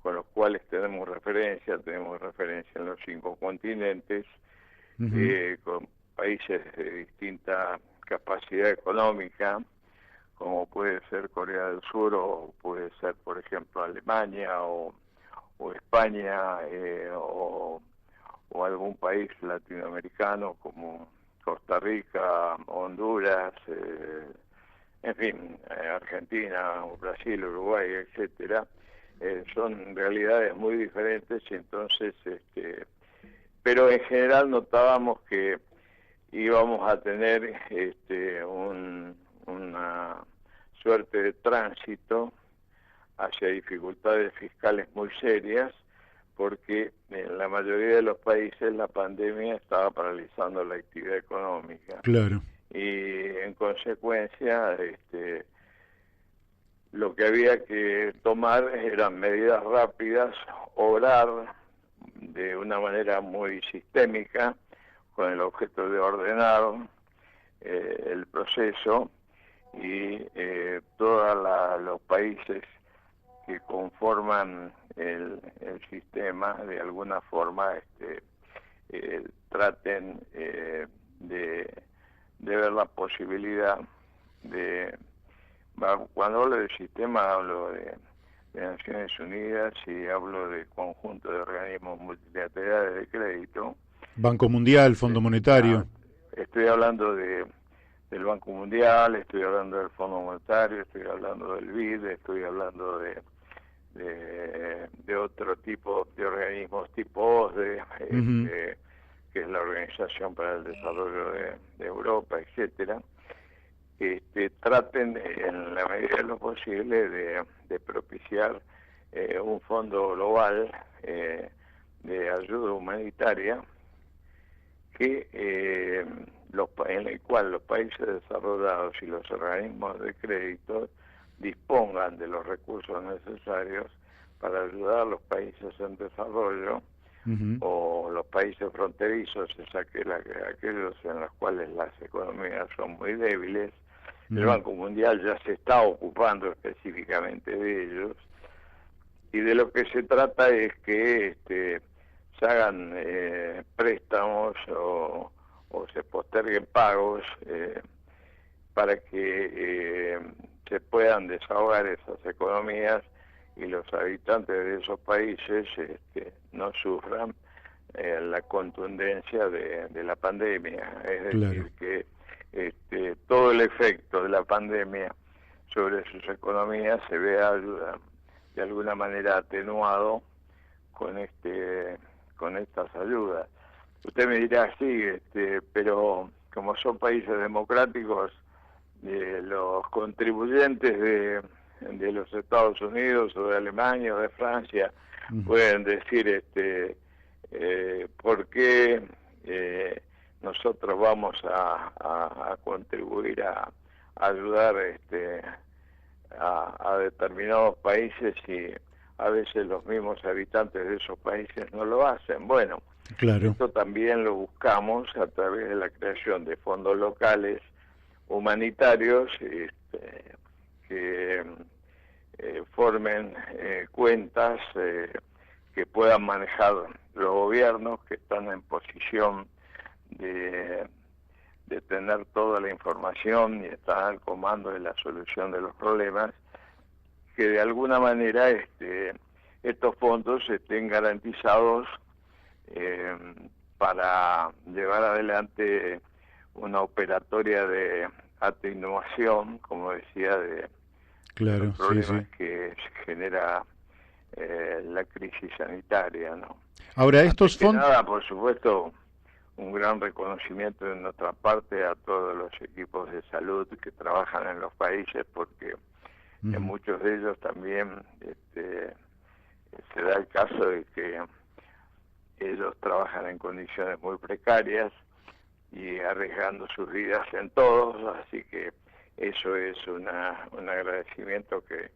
con los cuales tenemos referencia en los 5 continentes, con países de distinta capacidad económica, como puede ser Corea del Sur, o puede ser, por ejemplo, Alemania, o España, o algún país latinoamericano como Costa Rica, Honduras, en fin, Argentina, Brasil, Uruguay, etcétera. Son realidades muy diferentes, y entonces, pero en general notábamos que íbamos a tener una suerte de tránsito hacia dificultades fiscales muy serias, porque en la mayoría de los países la pandemia estaba paralizando la actividad económica. Claro. Y en consecuencia, lo que había que tomar eran medidas rápidas, obrar de una manera muy sistémica, con el objeto de ordenar el proceso, y todos los países que conforman el sistema, de alguna forma, traten de ver la posibilidad de... Cuando hablo de sistema, hablo de Naciones Unidas, y hablo de conjunto de organismos multilaterales de crédito. Banco Mundial, Fondo Monetario. Estoy hablando del Banco Mundial, estoy hablando del Fondo Monetario, estoy hablando del BID, estoy hablando de otro tipo de organismos tipo OSDE, que es la Organización para el Desarrollo de Europa, etcétera. Traten, en la medida de lo posible, de propiciar un fondo global de ayuda humanitaria, que en el cual los países desarrollados y los organismos de crédito dispongan de los recursos necesarios para ayudar a los países en desarrollo, o los países fronterizos, aquellos en los cuales las economías son muy débiles. El Banco Mundial ya se está ocupando específicamente de ellos, y de lo que se trata es que se hagan préstamos o se posterguen pagos para que se puedan desahogar esas economías, y los habitantes de esos países no sufran la contundencia de la pandemia. Es decir, que todo el efecto de la pandemia sobre sus economías se vea de alguna manera atenuado con estas ayudas. Usted me dirá, sí, pero como son países democráticos, los contribuyentes de los Estados Unidos o de Alemania o de Francia pueden decir, ¿por qué nosotros vamos a contribuir a ayudar a determinados países, y a veces los mismos habitantes de esos países no lo hacen? Bueno, esto también lo buscamos a través de la creación de fondos locales humanitarios, que formen cuentas que puedan manejar los gobiernos, que están en posición de tener toda la información y estar al comando de la solución de los problemas, que de alguna manera estos fondos estén garantizados para llevar adelante una operatoria de atenuación, como decía, Claro, los problemas sí. que genera la crisis sanitaria, ¿no? Ahora, estos Antes que fondos... nada, por supuesto, un gran reconocimiento de nuestra parte a todos los equipos de salud que trabajan en los países, porque en muchos de ellos también se da el caso de que ellos trabajan en condiciones muy precarias y arriesgando sus vidas en todos, así que eso es un agradecimiento que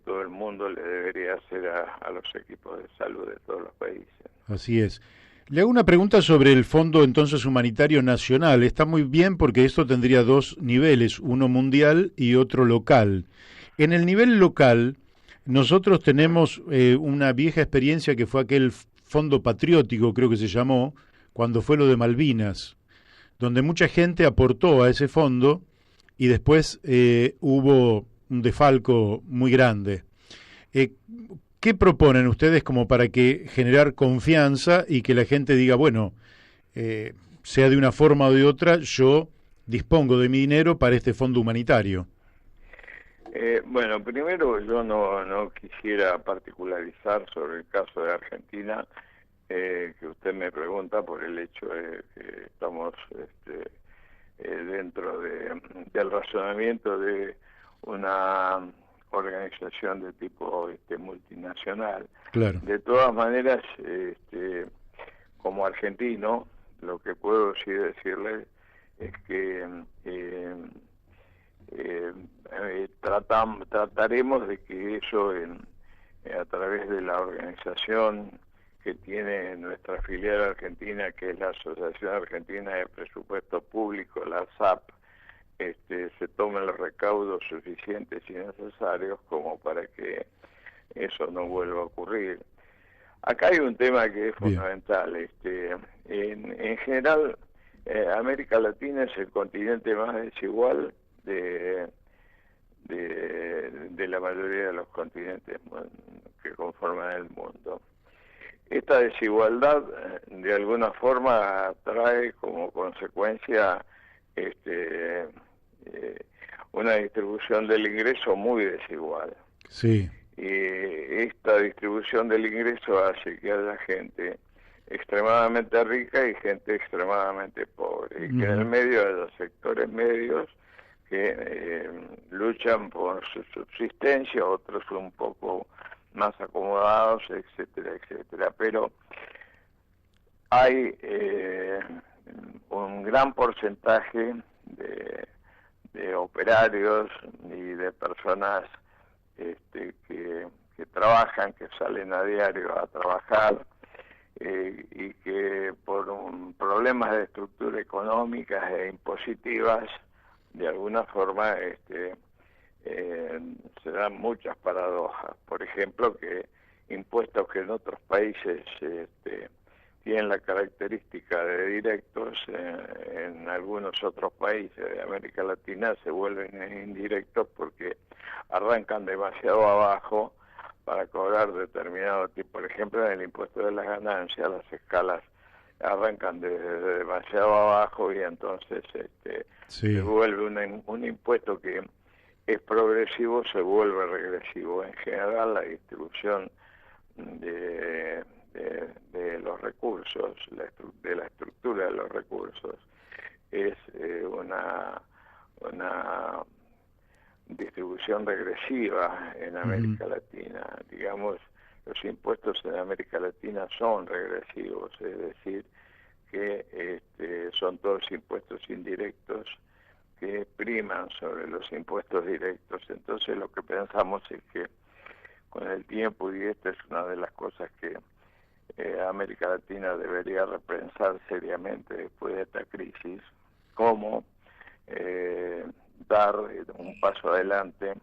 todo el mundo le debería hacer a los equipos de salud de todos los países. Así es. Le hago una pregunta sobre el Fondo entonces Humanitario Nacional. Está muy bien porque esto tendría dos niveles, uno mundial y otro local. En el nivel local, nosotros tenemos una vieja experiencia que fue aquel Fondo Patriótico, creo que se llamó, cuando fue lo de Malvinas, donde mucha gente aportó a ese fondo y después hubo un desfalco muy grande. Eh, ¿Qué proponen ustedes como para que generar confianza y que la gente diga, bueno, sea de una forma o de otra, yo dispongo de mi dinero para este fondo humanitario? Bueno, primero yo no quisiera particularizar sobre el caso de Argentina, que usted me pregunta por el hecho de que estamos dentro del razonamiento de una organización de tipo multinacional. Claro. De todas maneras, como argentino, lo que puedo sí decirle es que trataremos de que eso a través de la organización que tiene nuestra filial argentina, que es la Asociación Argentina de Presupuesto Público, la ASAP, se tomen los recaudos suficientes y necesarios como para que eso no vuelva a ocurrir. Acá hay un tema que es fundamental. En general, América Latina es el continente más desigual de la mayoría de los continentes que conforman el mundo. Esta desigualdad, de alguna forma, trae como consecuencia una distribución del ingreso muy desigual. Sí. Y esta distribución del ingreso hace que haya gente extremadamente rica y gente extremadamente pobre, y que en el medio haya sectores medios que luchan por su subsistencia, otros un poco más acomodados, etcétera, etcétera. Pero hay un gran porcentaje de operarios y de personas que trabajan, que salen a diario a trabajar, y que por problemas de estructura económicas e impositivas, de alguna forma se dan muchas paradojas. Por ejemplo, que impuestos que en otros países tienen la característica de directos, en algunos otros países de América Latina se vuelven indirectos porque arrancan demasiado abajo para cobrar determinado tipo. Por ejemplo, en el impuesto de las ganancias, las escalas arrancan desde demasiado abajo y entonces se vuelve un impuesto que es progresivo, se vuelve regresivo. En general, la distribución de los recursos, de la estructura de los recursos, es una distribución regresiva en América Latina. Digamos, los impuestos en América Latina son regresivos, es decir, que son todos impuestos indirectos que priman sobre los impuestos directos. Entonces lo que pensamos es que con el tiempo, y esta es una de las cosas que América Latina debería repensar seriamente después de esta crisis, cómo dar un paso adelante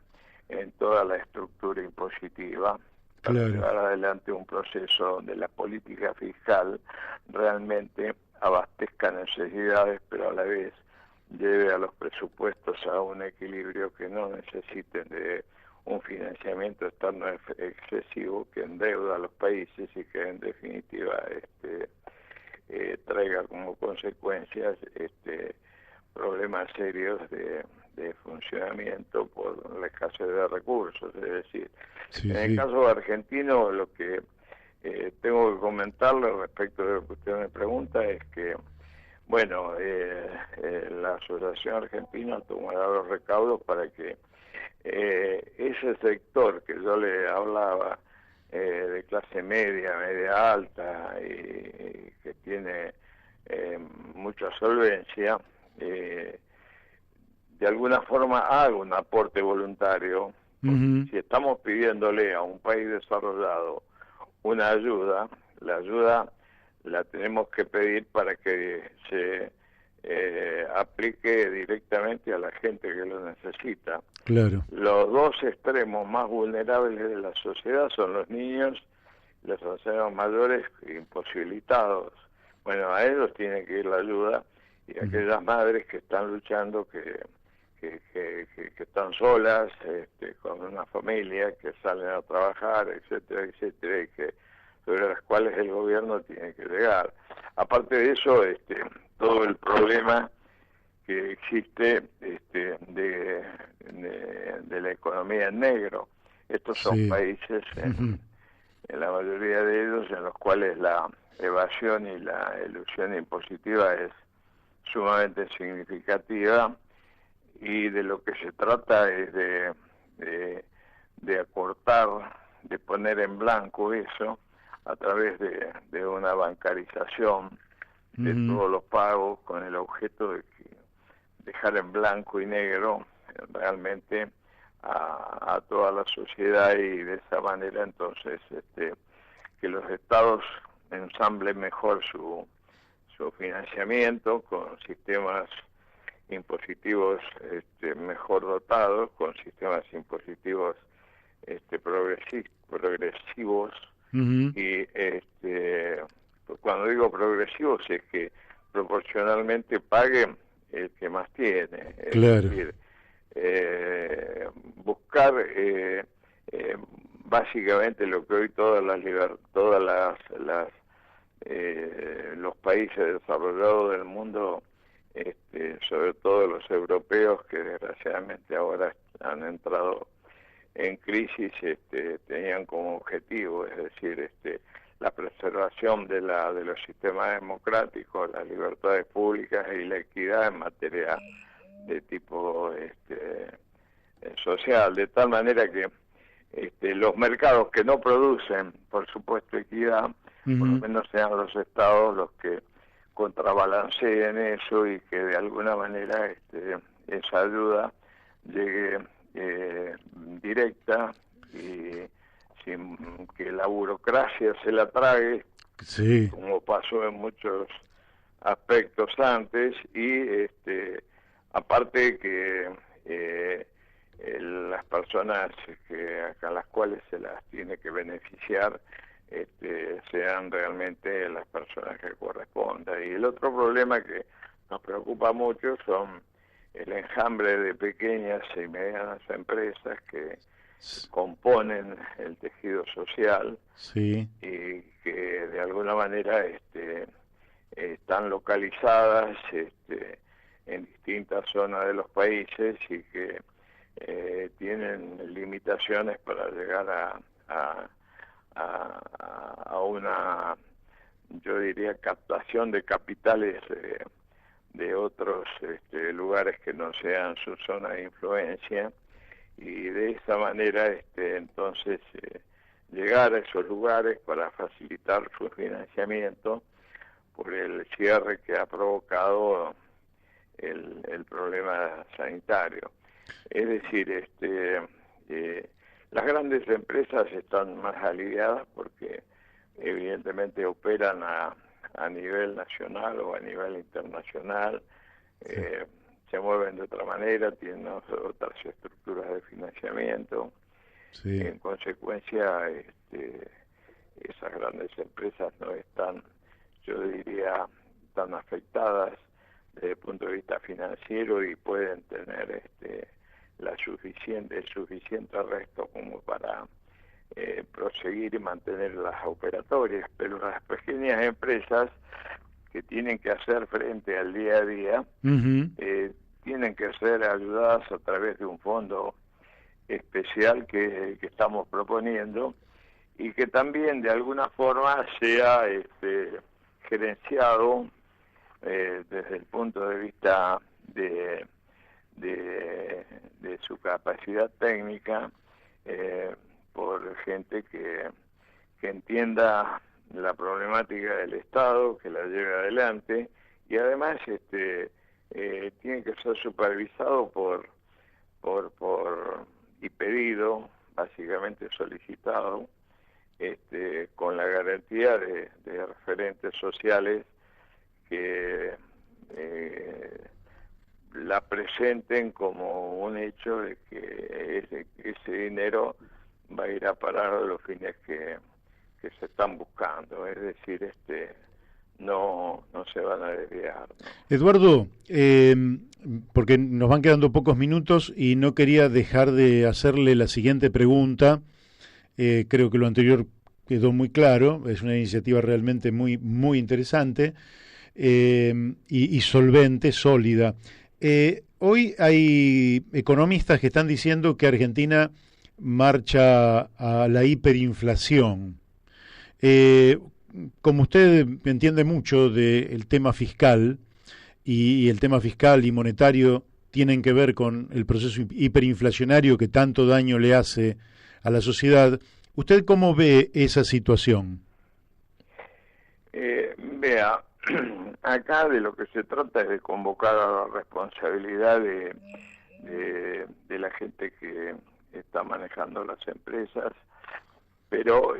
en toda la estructura impositiva para llevar adelante un proceso donde la política fiscal realmente abastezca necesidades, pero a la vez lleve a los presupuestos a un equilibrio, que no necesiten de un financiamiento externo excesivo que endeuda a los países y que en definitiva traiga como consecuencias problemas serios de de funcionamiento por la escasez de recursos. Es decir, Sí, en el caso argentino, lo que tengo que comentarle respecto de lo que usted me pregunta es que, bueno, la Asociación Argentina tomará los recaudos para que ese sector que yo le hablaba, de clase media, media alta y que tiene mucha solvencia, de alguna forma haga un aporte voluntario. Uh-huh. Si estamos pidiéndole a un país desarrollado una ayuda, la ayuda la tenemos que pedir para que se aplique directamente a la gente que lo necesita. Claro. Los dos extremos más vulnerables de la sociedad son los niños, los ancianos mayores imposibilitados. Bueno, a ellos tiene que ir la ayuda, y aquellas madres que están luchando, que están solas, con una familia, que salen a trabajar, etcétera, etcétera, y que sobre las cuales el gobierno tiene que llegar. Aparte de eso, todo el problema que existe de la economía en negro. Estos son países, en la mayoría de ellos, en los cuales la evasión y la elusión impositiva es sumamente significativa, y de lo que se trata es de acortar, de poner en blanco eso a través de una bancarización de todos los pagos, con el objeto de dejar en blanco y negro realmente a toda la sociedad, y de esa manera entonces que los estados ensamblen mejor su financiamiento con sistemas impositivos mejor dotados, con sistemas impositivos progresivos. Y cuando digo progresivos es que proporcionalmente paguen el que más tiene. Claro. Es decir, buscar básicamente lo que hoy los países desarrollados del mundo, sobre todo los europeos, que desgraciadamente ahora han entrado en crisis, tenían como objetivo, es decir, la preservación de los sistemas democráticos, las libertades públicas y la equidad en materia de tipo social, de tal manera que los mercados que no producen, por supuesto, equidad, por lo menos sean los estados los que contrabalanceen eso, y que de alguna manera esa ayuda llegue directa y sin que la burocracia se la trague, como pasó en muchos aspectos antes. Y aparte que las personas a las cuales se las tiene que beneficiar sean realmente las personas que correspondan. Y el otro problema que nos preocupa mucho son el enjambre de pequeñas y medianas empresas que componen el tejido social, y que de alguna manera están localizadas en distintas zonas de los países, y que tienen limitaciones para llegar a una, yo diría, captación de capitales de otros lugares que no sean su zona de influencia, y de esa manera entonces llegar a esos lugares para facilitar su financiamiento por el cierre que ha provocado el problema sanitario. Es decir, las grandes empresas están más aliviadas porque evidentemente operan a nivel nacional o a nivel internacional, se mueven de otra manera, tienen otras estructuras de financiamiento. En consecuencia, esas grandes empresas no están, yo diría, tan afectadas desde el punto de vista financiero, y pueden tener el suficiente resto como para proseguir y mantener las operatorias. Pero las pequeñas empresas que tienen que hacer frente al día a día tienen que ser ayudadas a través de un fondo especial que estamos proponiendo y que también de alguna forma sea gerenciado desde el punto de vista de su capacidad técnica por gente que entienda la problemática del Estado, que la lleve adelante y además tiene que ser supervisado por y pedido, básicamente solicitado, con la garantía de referentes sociales que la presenten como un hecho de que ese dinero va a ir a parar a los fines que se están buscando, es decir, no se van a desviar, ¿no? Eduardo, porque nos van quedando pocos minutos y no quería dejar de hacerle la siguiente pregunta. Creo que lo anterior quedó muy claro, es una iniciativa realmente muy, muy interesante y solvente, sólida. Hoy hay economistas que están diciendo que Argentina marcha a la hiperinflación. Como usted entiende mucho del tema fiscal, y el tema fiscal y monetario tienen que ver con el proceso hiperinflacionario que tanto daño le hace a la sociedad, ¿usted cómo ve esa situación? Vea, acá de lo que se trata es de convocar a la responsabilidad de la gente que está manejando las empresas, pero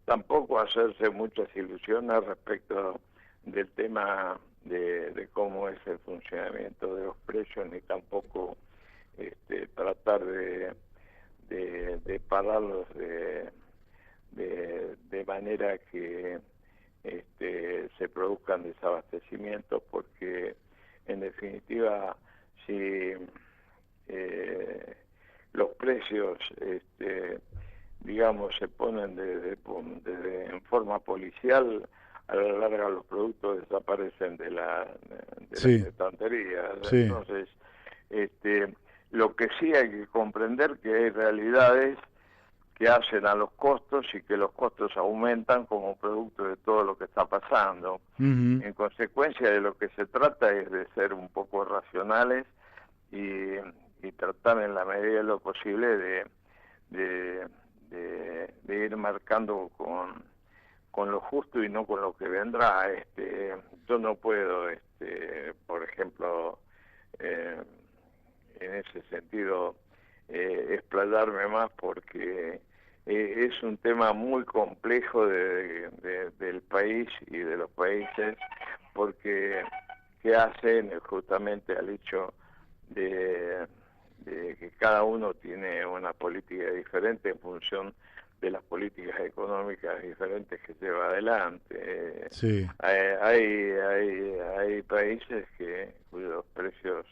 tampoco hacerse muchas ilusiones respecto del tema de cómo es el funcionamiento de los precios, ni tampoco tratar de pararlos de manera que se produzcan desabastecimientos, porque en definitiva si los precios digamos se ponen en forma policial, a la larga los productos desaparecen de las estanterías. Sí. Entonces lo que sí hay que comprender que hay realidades que hacen a los costos y que los costos aumentan como producto de todo lo que está pasando. Uh-huh. En consecuencia, de lo que se trata es de ser un poco racionales y tratar en la medida de lo posible de ir marcando con lo justo y no con lo que vendrá. Yo no puedo, por ejemplo, en ese sentido, explayarme más porque es un tema muy complejo del país y de los países, porque que hacen justamente al hecho de que cada uno tiene una política diferente en función de las políticas económicas diferentes que lleva adelante. Sí. Hay países cuyos precios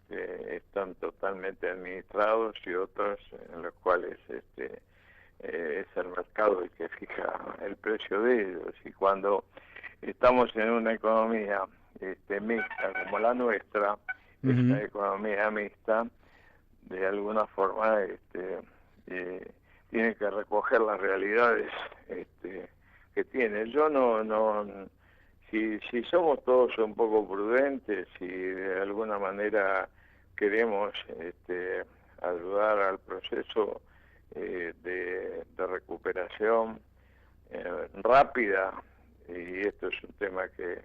están totalmente administrados y otros en los cuales es el mercado el que fija el precio de ellos, y cuando estamos en una economía mixta como la nuestra, Uh-huh. esta economía mixta de alguna forma tiene que recoger las realidades que tiene. Yo si somos todos un poco prudentes y de alguna manera queremos ayudar al proceso de recuperación rápida, y esto es un tema que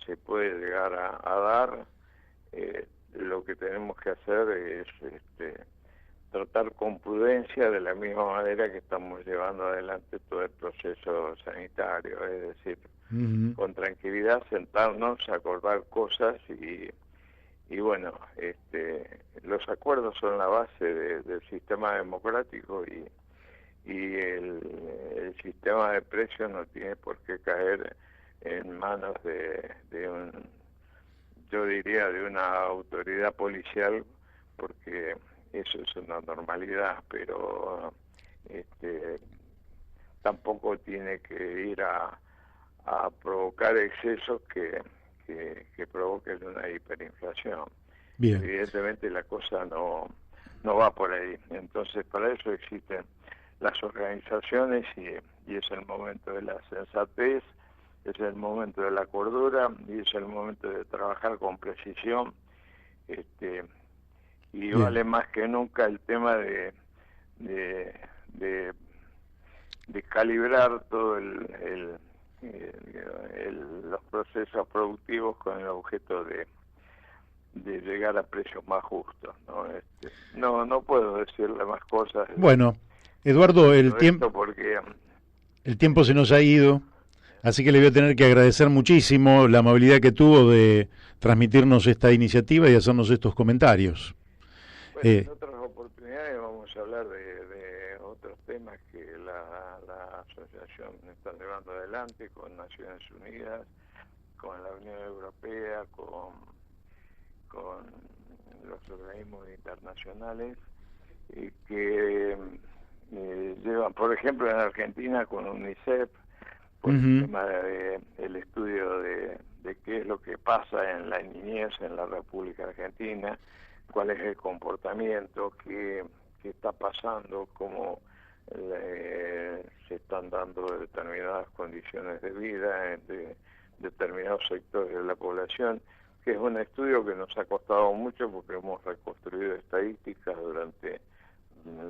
se puede llegar a dar, lo que tenemos que hacer es tratar con prudencia, de la misma manera que estamos llevando adelante todo el proceso sanitario, es decir, Uh-huh. con tranquilidad sentarnos, acordar cosas y bueno, los acuerdos son la base del sistema democrático, y el sistema de precios no tiene por qué caer en manos yo diría, de una autoridad policial, porque eso es una normalidad, pero tampoco tiene que ir a provocar excesos que que provoquen una hiperinflación. Bien. Evidentemente la cosa no va por ahí. Entonces, para eso existen las organizaciones y es el momento de la sensatez, es el momento de la cordura y es el momento de trabajar con precisión. Y Bien. vale más que nunca el tema de calibrar todo los procesos productivos con el objeto de llegar a precios más justos, ¿no? No puedo decirle más cosas. Bueno, Eduardo, el tiempo se nos ha ido, así que le voy a tener que agradecer muchísimo la amabilidad que tuvo de transmitirnos esta iniciativa y hacernos estos comentarios. Bueno, en otras oportunidades vamos a hablar de otros temas que la asociación está llevando adelante con Naciones Unidas, con la Unión Europea, con los organismos internacionales que llevan, por ejemplo, en Argentina con UNICEF, por el tema del estudio de qué es lo que pasa en la niñez en la República Argentina, cuál es el comportamiento, qué está pasando, cómo se están dando determinadas condiciones de vida en determinados sectores de la población, que es un estudio que nos ha costado mucho porque hemos reconstruido estadísticas durante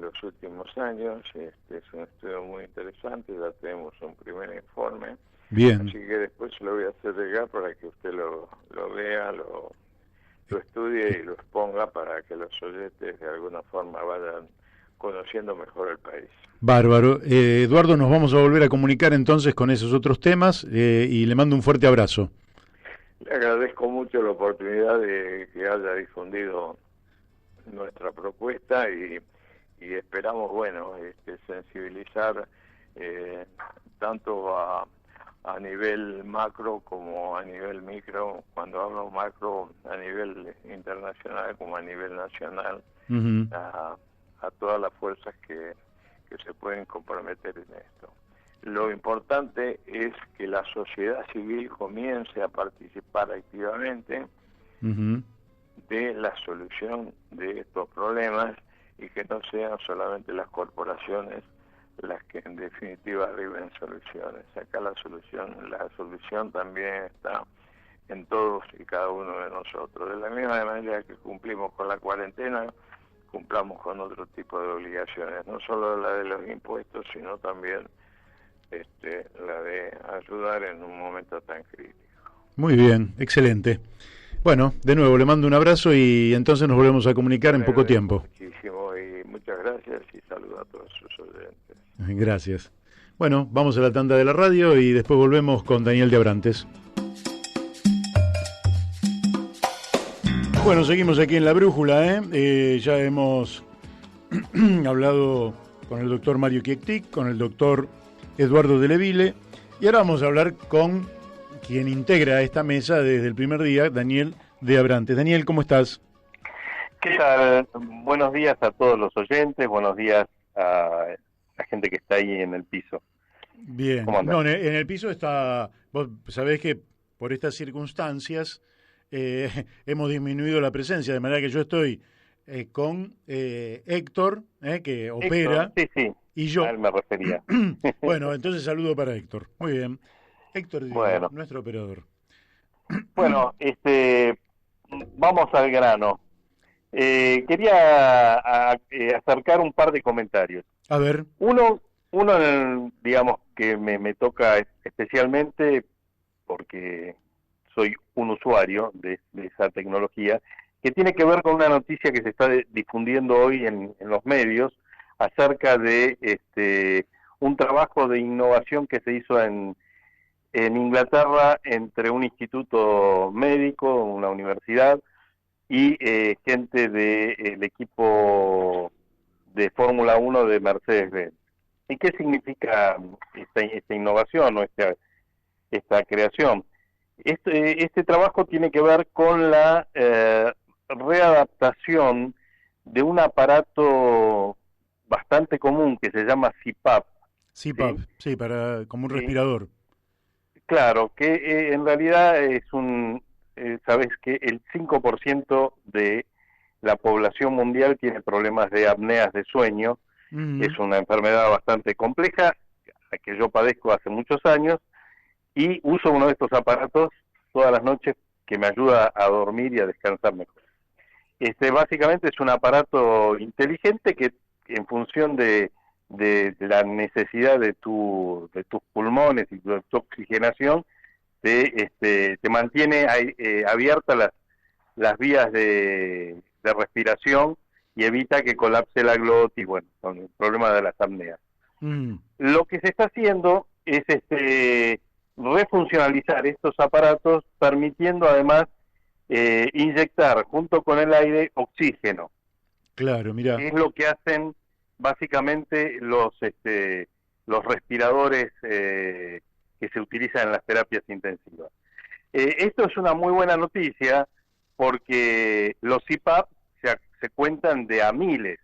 los últimos años. Es un estudio muy interesante, ya tenemos un primer informe. Bien. Así que después lo voy a hacer llegar para que usted lo vea, lo estudie y lo exponga para que los oyentes de alguna forma vayan conociendo mejor el país. Bárbaro. Eduardo, nos vamos a volver a comunicar entonces con esos otros temas y le mando un fuerte abrazo. Le agradezco mucho la oportunidad de que haya difundido nuestra propuesta y esperamos, sensibilizar tanto a nivel macro como a nivel micro, cuando hablo macro a nivel internacional como a nivel nacional, a todas las fuerzas que se pueden comprometer en esto. Lo importante es que la sociedad civil comience a participar activamente de la solución de estos problemas y que no sean solamente las corporaciones las que en definitiva arriben soluciones. Acá la solución también está en todos y cada uno de nosotros. De la misma manera que cumplimos con la cuarentena, cumplamos con otro tipo de obligaciones, no solo la de los impuestos, sino también la de ayudar en un momento tan crítico. Muy bien, excelente. Bueno, de nuevo le mando un abrazo y entonces nos volvemos a comunicar en poco tiempo. Muchísimo y muchas gracias y saludo a todos sus oyentes. Gracias. Bueno, vamos a la tanda de la radio y después volvemos con Daniel de Abrantes. Bueno, seguimos aquí en La Brújula, ya hemos hablado con el doctor Mario Kiektik, con el doctor Eduardo Deleville, y ahora vamos a hablar con quien integra esta mesa desde el primer día, Daniel de Abrantes. Daniel, ¿cómo estás? ¿Qué tal? Buenos días a todos los oyentes, buenos días a la gente que está ahí en el piso. Bien, no, en el piso está, vos sabés que por estas circunstancias hemos disminuido la presencia, de manera que yo estoy con Héctor, que opera, sí. y yo. A él me refería. Bueno, entonces saludo para Héctor. Muy bien. Héctor, bueno. Nuestro operador. Bueno, vamos al grano. Quería acercar un par de comentarios. A ver. Uno digamos que me toca especialmente porque soy un usuario de esa tecnología, que tiene que ver con una noticia que se está difundiendo hoy en los medios acerca de un trabajo de innovación que se hizo en Inglaterra entre un instituto médico, una universidad, y gente del equipo de Fórmula 1 de Mercedes-Benz. ¿Y qué significa esta innovación o esta creación? Este trabajo tiene que ver con la readaptación de un aparato bastante común que se llama CPAP. CPAP, sí, como un respirador. Claro, que en realidad es un sabes que el 5% de la población mundial tiene problemas de apneas de sueño. Es una enfermedad bastante compleja, la que yo padezco hace muchos años, y uso uno de estos aparatos todas las noches que me ayuda a dormir y a descansar mejor. Básicamente es un aparato inteligente que, en función de la necesidad de tus pulmones y de tu oxigenación, te mantiene abiertas las vías de respiración y evita que colapse la glotis, bueno, con el problema de las apneas. Lo que se está haciendo es refuncionalizar estos aparatos, permitiendo además inyectar junto con el aire oxígeno. Claro, mira. Es lo que hacen básicamente los respiradores que se utilizan en las terapias intensivas. Esto es una muy buena noticia porque los CPAP se cuentan de a miles,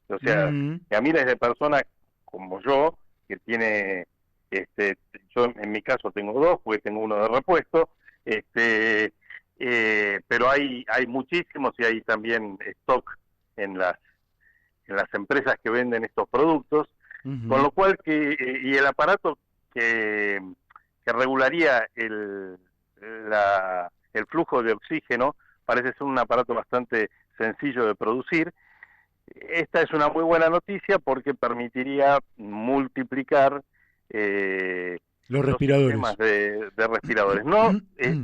o sea, de a miles de personas como yo, que tiene, yo en mi caso tengo dos, porque tengo uno de repuesto, pero hay muchísimos, y hay también stock en las empresas que venden estos productos, con lo cual y el aparato que regularía el flujo de oxígeno parece ser un aparato bastante sencillo de producir. Esta es una muy buena noticia porque permitiría multiplicar los respiradores. Sistemas de respiradores. No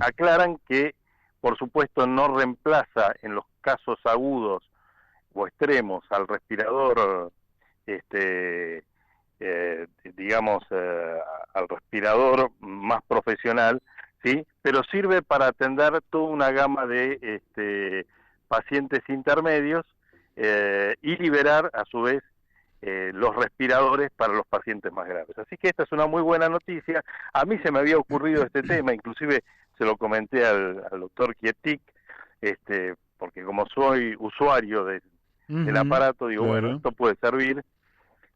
aclaran que, por supuesto, no reemplaza en los casos agudos o extremos al respirador, al respirador más profesional, ¿sí? Pero sirve para atender toda una gama de pacientes intermedios y liberar, a su vez, los respiradores para los pacientes más graves. Así que esta es una muy buena noticia. A mí se me había ocurrido este tema, inclusive se lo comenté al doctor Kietik, porque como soy usuario del aparato, digo, claro. bueno, esto puede servir.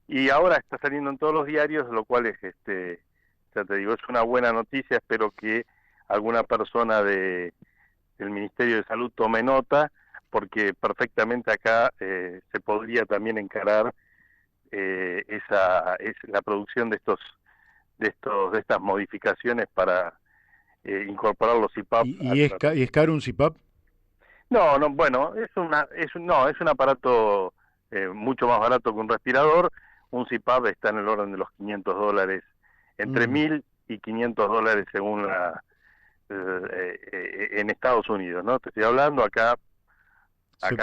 Y ahora está saliendo en todos los diarios, lo cual es, ya te digo, es una buena noticia. Espero que alguna persona del Ministerio de Salud tome nota, porque perfectamente acá se podría también encarar la producción de estas modificaciones para incorporar los CPAP. ¿Y es caro un CPAP? No, bueno, es un aparato mucho más barato que un respirador. Un CPAP está en el orden de los $500, entre $1,000 y $500 según en Estados Unidos, ¿no? Te estoy hablando, acá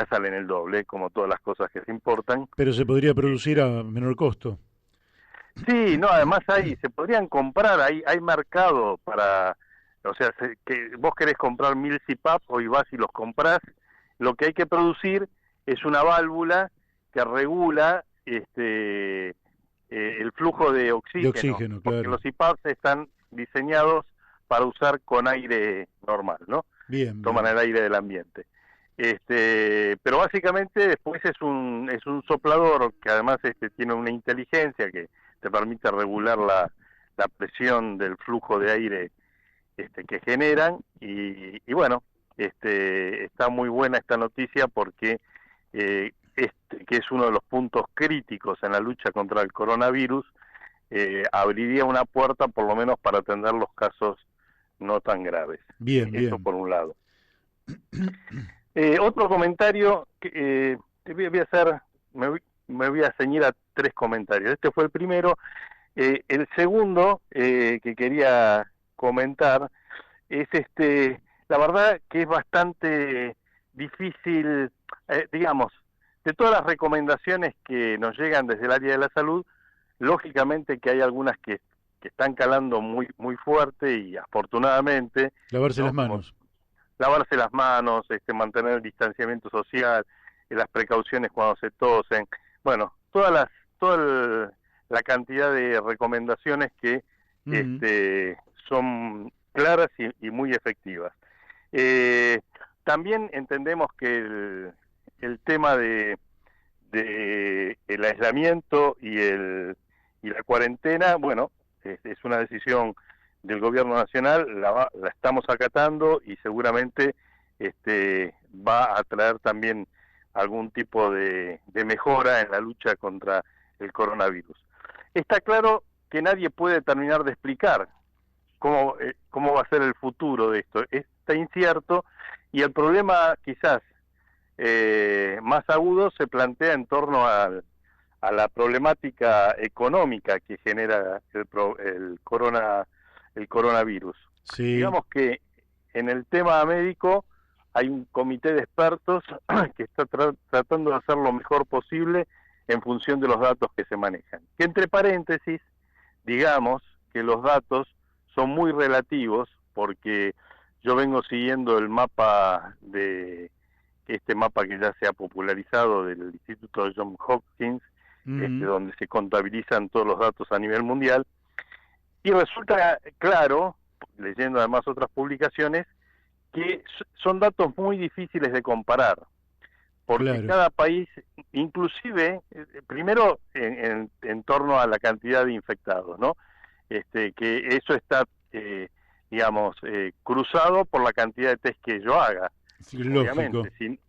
salen el doble, como todas las cosas que se importan. Pero se podría producir a menor costo. Sí, no, además se podrían comprar, hay mercado para, o sea, que vos querés comprar 1,000 CPAP, hoy vas y los comprás. Lo que hay que producir es una válvula que regula el flujo de oxígeno, porque claro. los CPAPs están diseñados para usar con aire normal, ¿no? Toman el aire del ambiente. Pero básicamente después es un soplador que además tiene una inteligencia que te permite regular la presión del flujo de aire que generan, y bueno, está muy buena esta noticia porque que es uno de los puntos críticos en la lucha contra el coronavirus, abriría una puerta por lo menos para atender los casos no tan graves. Eso por un lado. Otro comentario que te voy a hacer, me voy a ceñir a 3 comentarios. Este fue el primero. El segundo que quería comentar es la verdad que es bastante difícil, digamos, de todas las recomendaciones que nos llegan desde el área de la salud, lógicamente que hay algunas que están calando muy muy fuerte, y afortunadamente lavarse las manos. Lavarse las manos, mantener el distanciamiento social, las precauciones cuando se tosen, bueno, toda la cantidad de recomendaciones que son claras y muy efectivas. También entendemos que el tema de el aislamiento y la cuarentena, bueno, es una decisión del gobierno nacional la estamos acatando y seguramente va a traer también algún tipo de mejora en la lucha contra el coronavirus. Está claro que nadie puede terminar de explicar cómo va a ser el futuro de esto. Está incierto y el problema quizás más agudo se plantea en torno a la problemática económica que genera el coronavirus. Sí. Digamos que en el tema médico hay un comité de expertos que está tratando de hacer lo mejor posible en función de los datos que se manejan. Que entre paréntesis, digamos que los datos son muy relativos, porque yo vengo siguiendo el mapa este mapa que ya se ha popularizado del Instituto de Johns Hopkins, donde se contabilizan todos los datos a nivel mundial, y resulta claro, leyendo además otras publicaciones, que son datos muy difíciles de comparar, porque claro, cada país, inclusive, primero en torno a la cantidad de infectados, ¿no? Que eso está, cruzado por la cantidad de test que yo haga. sí, lógico. Obviamente,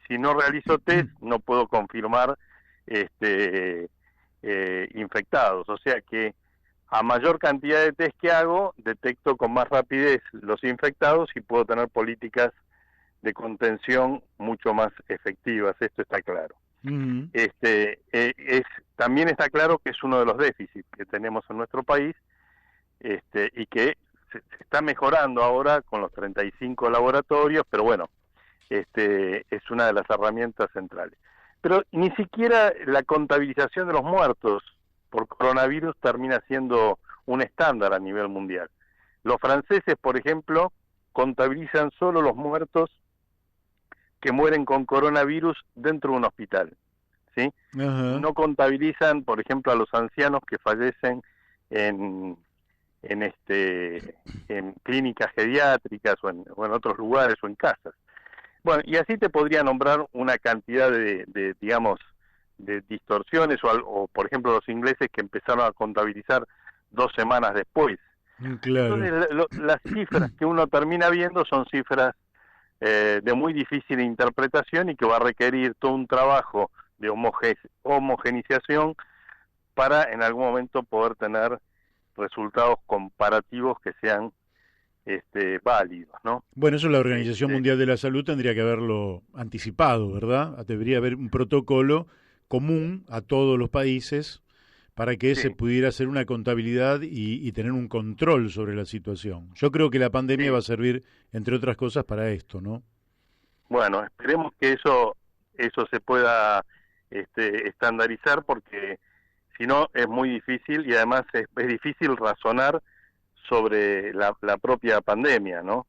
si no realizo test, no puedo confirmar infectados. O sea que a mayor cantidad de test que hago, detecto con más rapidez los infectados y puedo tener políticas de contención mucho más efectivas. Esto está claro. También está claro que es uno de los déficits que tenemos en nuestro país, y que se está mejorando ahora con los 35 laboratorios, pero bueno, es una de las herramientas centrales. Pero ni siquiera la contabilización de los muertos por coronavirus termina siendo un estándar a nivel mundial. Los franceses, por ejemplo, contabilizan solo los muertos que mueren con coronavirus dentro de un hospital, ¿sí? Ajá. No contabilizan, por ejemplo, a los ancianos que fallecen en clínicas geriátricas o en otros lugares o en casas. Bueno, y así te podría nombrar una cantidad de digamos, de distorsiones o, por ejemplo, los ingleses que empezaron a contabilizar 2 semanas después. Claro. Entonces, las cifras que uno termina viendo son cifras de muy difícil interpretación y que va a requerir todo un trabajo de homogenización para en algún momento poder tener resultados comparativos que sean válidos, ¿no? Bueno, eso la Organización Mundial de la Salud tendría que haberlo anticipado, ¿verdad? Debería haber un protocolo común a todos los países para que se pudiera hacer una contabilidad y tener un control sobre la situación. Yo creo que la pandemia va a servir, entre otras cosas, para esto, ¿no? Bueno, esperemos que eso se pueda estandarizar, porque si no es muy difícil y además es difícil razonar sobre la propia pandemia, ¿no?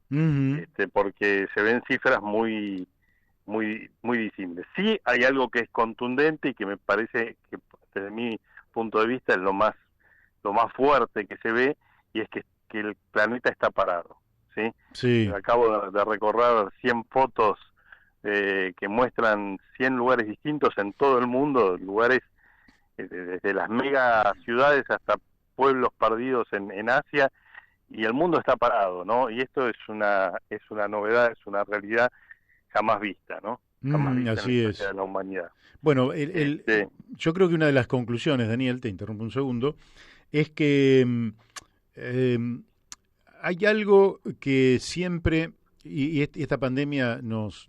Porque se ven cifras muy disímiles. Sí hay algo que es contundente y que me parece que desde mi punto de vista es lo más fuerte que se ve, y es que el planeta está parado, ¿sí? Sí. Acabo de recorrer 100 fotos que muestran 100 lugares distintos en todo el mundo, lugares desde las mega ciudades hasta pueblos perdidos en Asia, y el mundo está parado, ¿no? Y esto es una novedad, es una realidad jamás vista, ¿no? Jamás vista así en la es. historia de la humanidad. Bueno, yo creo que una de las conclusiones, Daniel, te interrumpo un segundo, es que hay algo que siempre, y esta pandemia nos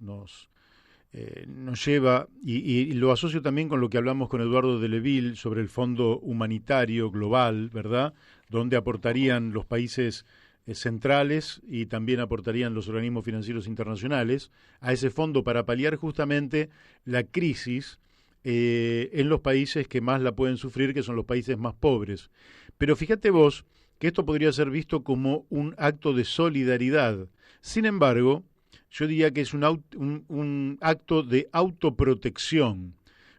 lleva, y lo asocio también con lo que hablamos con Eduardo Deleville sobre el Fondo Humanitario Global, ¿verdad?, donde aportarían los países centrales y también aportarían los organismos financieros internacionales a ese fondo para paliar justamente la crisis en los países que más la pueden sufrir, que son los países más pobres. Pero fíjate vos que esto podría ser visto como un acto de solidaridad. Sin embargo, yo diría que es un acto de autoprotección,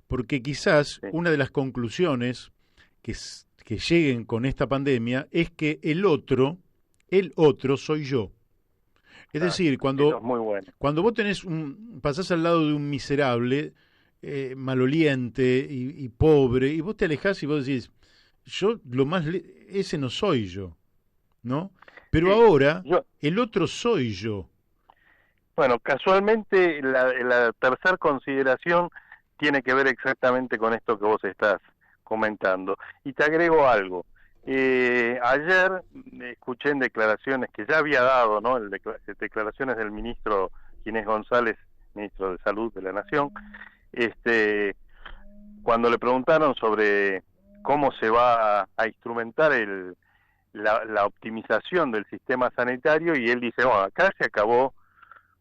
porque quizás una de las conclusiones que lleguen con esta pandemia es que el otro soy yo. Es decir, cuando vos pasás al lado de un miserable, maloliente y pobre, y vos te alejás y vos decís, ese no soy yo, ¿no? pero ahora el otro soy yo. Bueno, casualmente la tercera consideración tiene que ver exactamente con esto que vos estás comentando. Y te agrego algo. Ayer escuché en declaraciones que ya había dado, ¿no? Declaraciones del ministro Ginés González, ministro de Salud de la Nación, cuando le preguntaron sobre cómo se va a instrumentar la optimización del sistema sanitario, y él dice, bueno, acá se acabó.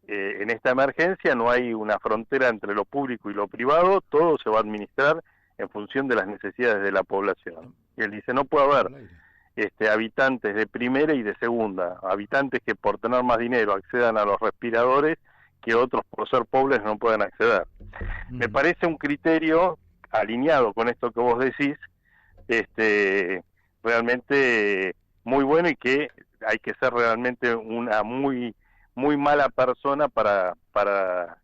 En esta emergencia no hay una frontera entre lo público y lo privado, todo se va a administrar en función de las necesidades de la población. Y él dice, no puede haber habitantes de primera y de segunda, habitantes que por tener más dinero accedan a los respiradores que otros por ser pobres no pueden acceder. Me parece un criterio alineado con esto que vos decís, realmente muy bueno, y que hay que ser realmente una muy mala persona para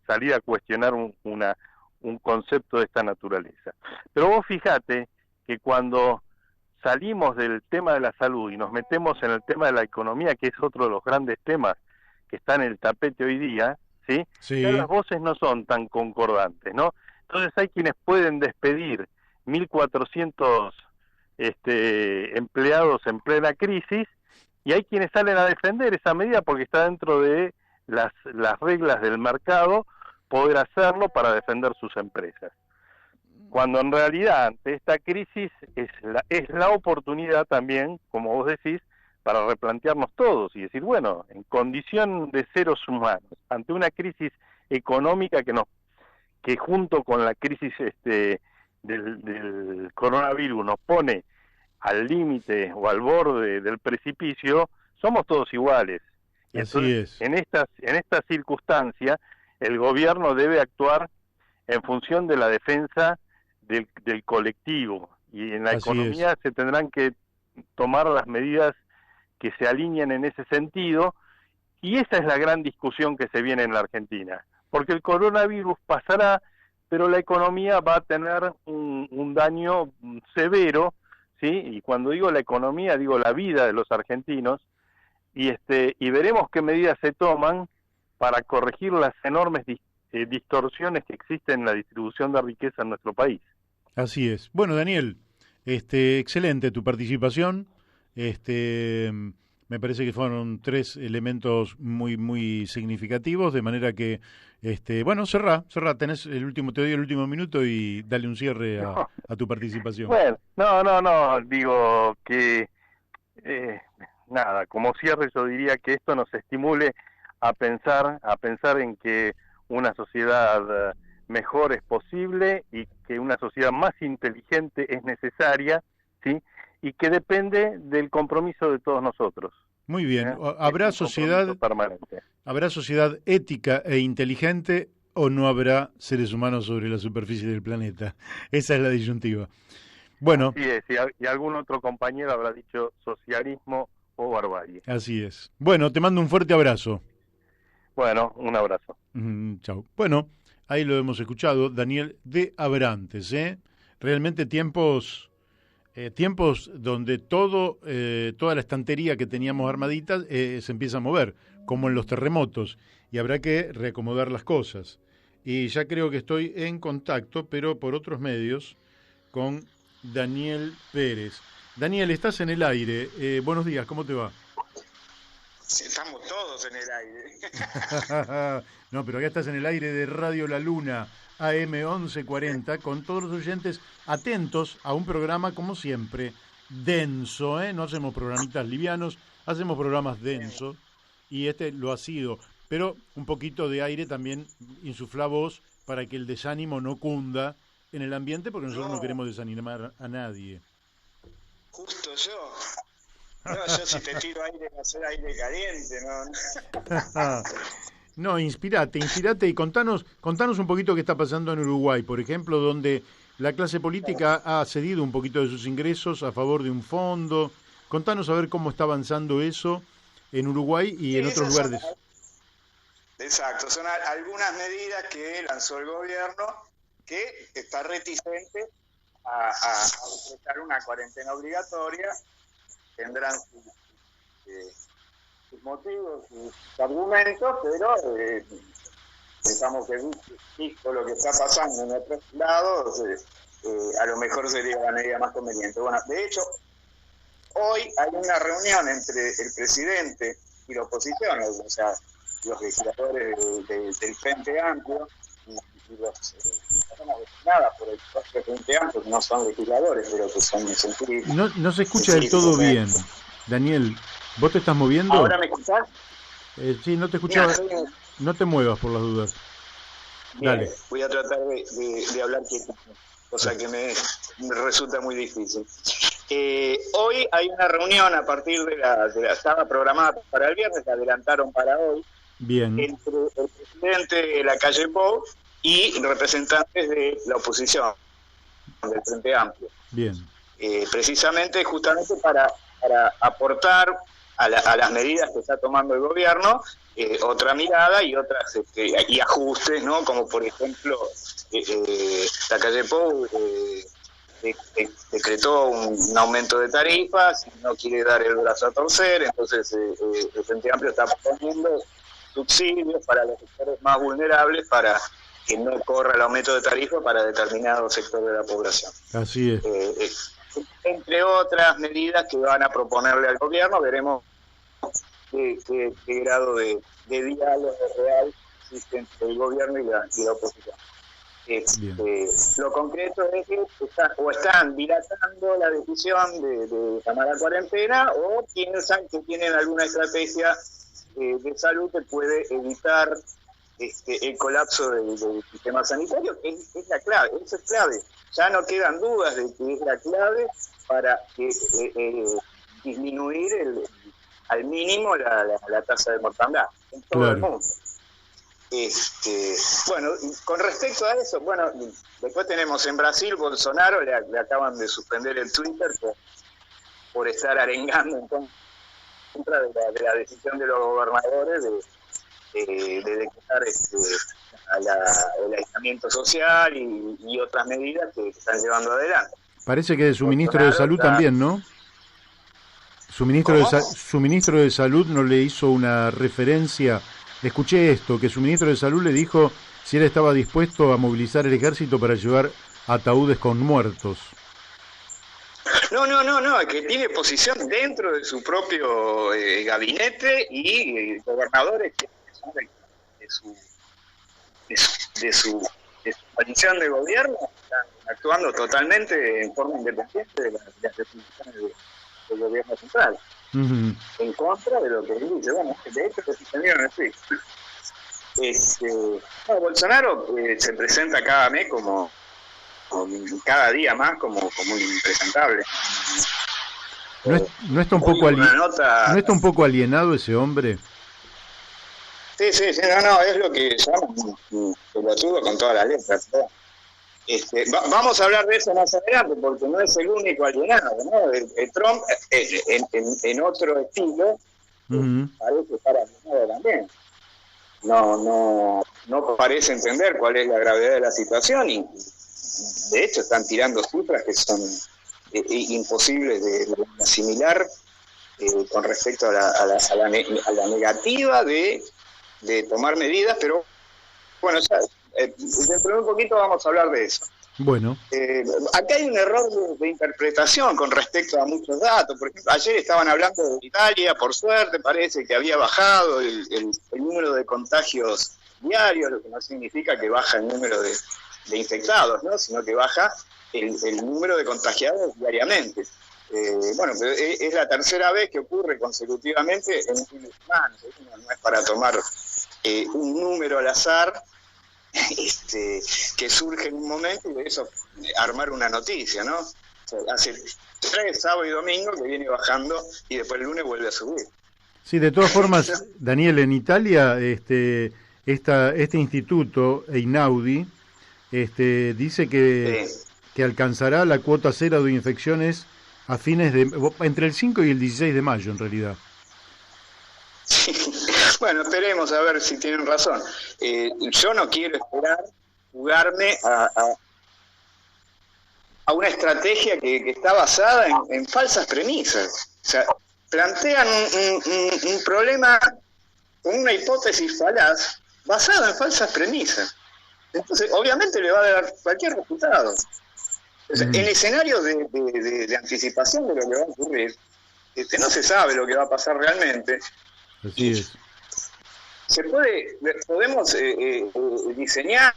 salir a cuestionar un concepto de esta naturaleza. Pero vos fijate que cuando salimos del tema de la salud y nos metemos en el tema de la economía, que es otro de los grandes temas que está en el tapete hoy día, ¿sí? Sí. Ya las voces no son tan concordantes, ¿no? Entonces hay quienes pueden despedir 1.400 empleados en plena crisis, y hay quienes salen a defender esa medida porque está dentro de las reglas del mercado poder hacerlo para defender sus empresas. Cuando en realidad ante esta crisis es la oportunidad también, como vos decís, para replantearnos todos y decir, bueno, en condición de seres humanos, ante una crisis económica que junto con la crisis del coronavirus nos pone al límite o al borde del precipicio, somos todos iguales. Y entonces, en esta circunstancia, el gobierno debe actuar en función de la defensa del colectivo, y en la economía se tendrán que tomar las medidas que se alineen en ese sentido, y esa es la gran discusión que se viene en la Argentina, porque el coronavirus pasará, pero la economía va a tener un daño severo, ¿sí? Y cuando digo la economía, digo la vida de los argentinos, y veremos qué medidas se toman para corregir las enormes distorsiones que existen en la distribución de riqueza en nuestro país. Así es. Bueno, Daniel, excelente tu participación. Me parece que fueron 3 elementos muy significativos, de manera que, bueno, cerrá, te doy el último minuto y dale un cierre a tu participación. Bueno, no, digo que, nada, como cierre yo diría que esto nos estimule a pensar en que una sociedad mejor es posible, y que una sociedad más inteligente es necesaria, ¿sí? Y que depende del compromiso de todos nosotros. Muy bien. ¿Habrá sociedad ética e inteligente, o no habrá seres humanos sobre la superficie del planeta? Esa es la disyuntiva. Bueno. Así es, y algún otro compañero habrá dicho socialismo o barbarie. Así es. Bueno, te mando un fuerte abrazo. Bueno, un abrazo. Chau. Bueno, ahí lo hemos escuchado, Daniel de Abrantes, Realmente tiempos donde toda la estantería que teníamos armadita se empieza a mover, como en los terremotos, y habrá que reacomodar las cosas. Y ya creo que estoy en contacto, pero por otros medios, con Daniel Pérez. Daniel, estás en el aire. Buenos días, ¿cómo te va? Sí, estamos todos en el aire. No, pero acá estás en el aire de Radio La Luna, AM 1140, con todos los oyentes atentos a un programa, como siempre, denso, No hacemos programitas livianos, hacemos programas densos, y este lo ha sido. Pero un poquito de aire también insufla vos para que el desánimo no cunda en el ambiente, porque nosotros no queremos desanimar a nadie. Justo yo. No, yo si te tiro aire, va a ser aire caliente, ¿no? No, inspirate y contanos un poquito qué está pasando en Uruguay, por ejemplo, donde la clase política ha cedido un poquito de sus ingresos a favor de un fondo. Contanos a ver cómo está avanzando eso en Uruguay y en otros lugares. Exacto, son algunas medidas que lanzó el gobierno, que está reticente a decretar una cuarentena obligatoria. Tendrán sus motivos, sus argumentos, pero pensamos que visto lo que está pasando en otros lados, a lo mejor sería la medida más conveniente. Bueno, de hecho, hoy hay una reunión entre el presidente y la oposición, o sea, los legisladores del Frente Amplio y los personas designadas por el propio Frente Amplio, que no son legisladores, pero que son científicos. No se escucha del todo bien, Daniel. ¿Vos te estás moviendo? ¿Ahora me escuchás? Sí, no te escuchaba. No te muevas por las dudas. Bien, dale. Voy a tratar de hablar quieto, cosa que me resulta muy difícil. Hoy hay una reunión a partir de la estaba programada para el viernes, la adelantaron para hoy. Bien. Entre el presidente de la calle Pou y representantes de la oposición, del Frente Amplio. Bien. Justamente para aportar a las medidas que está tomando el gobierno otra mirada y otras y ajustes, ¿no? Como por ejemplo la calle Pou decretó un aumento de tarifas, no quiere dar el brazo a torcer, entonces el Frente Amplio está proponiendo subsidios para los sectores más vulnerables para que no corra el aumento de tarifa para determinado sector de la población. Así es. Entre otras medidas que van a proponerle al gobierno, veremos qué grado de diálogo real existe entre el gobierno y la oposición. Lo concreto es que están dilatando la decisión de llamar a cuarentena o piensan que tienen alguna estrategia de salud que puede evitar el colapso del sistema sanitario. Es la clave, eso es clave. Ya no quedan dudas de que es la clave para disminuir al mínimo la tasa de mortandad en todo el mundo. Bueno, con respecto a eso, después tenemos en Brasil, Bolsonaro le acaban de suspender el Twitter por estar arengando en contra de la decisión de los gobernadores de decretar el aislamiento social y otras medidas que están llevando adelante. Parece que de su ministro de Salud también, ¿no? Su ministro de Salud no le hizo una referencia. Escuché esto, que su ministro de Salud le dijo si él estaba dispuesto a movilizar el ejército para llevar ataúdes con muertos. No, que tiene posición dentro de su propio gabinete y gobernadores que son de su coalición de gobierno están actuando totalmente en forma independiente de las definiciones del gobierno central, en contra de lo que él dice. Bueno, de hecho se suspendieron así. Bolsonaro se presenta cada mes como cada día más como un impresentable. ¿No está un poco alienado ese hombre? Sí, es lo que llaman pelotudo con todas las letras, ¿no? Vamos a hablar de eso más adelante, porque no es el único alienado, ¿no? El Trump, en otro estilo, parece estar alienado también. No parece entender cuál es la gravedad de la situación y de hecho están tirando cifras que son imposibles de asimilar con respecto a la negativa de tomar medidas, pero bueno, ya, dentro de un poquito vamos a hablar de eso. Bueno. Acá hay un error de interpretación con respecto a muchos datos. Por ejemplo, ayer estaban hablando de Italia, por suerte parece que había bajado el número de contagios diarios, lo que no significa que baja el número de infectados, ¿no? Sino que baja el número de contagiados diariamente. Pero es la tercera vez que ocurre consecutivamente en un fin de semana. No es para tomar un número al azar que surge en un momento y de eso armar una noticia, ¿no? O sea, hace 3 sábado y domingo que viene bajando y después el lunes vuelve a subir. Sí, de todas formas, Daniel, en Italia este instituto Einaudi dice que alcanzará la cuota cero de infecciones a fines entre el 5 y el 16 de mayo, en realidad. Sí. Bueno, esperemos a ver si tienen razón. Yo no quiero esperar jugarme a una estrategia que está basada en falsas premisas. O sea, plantean un problema con una hipótesis falaz basada en falsas premisas. Entonces, obviamente le va a dar cualquier resultado. En escenarios de anticipación de lo que va a ocurrir, no se sabe lo que va a pasar realmente. Así es. Podemos diseñar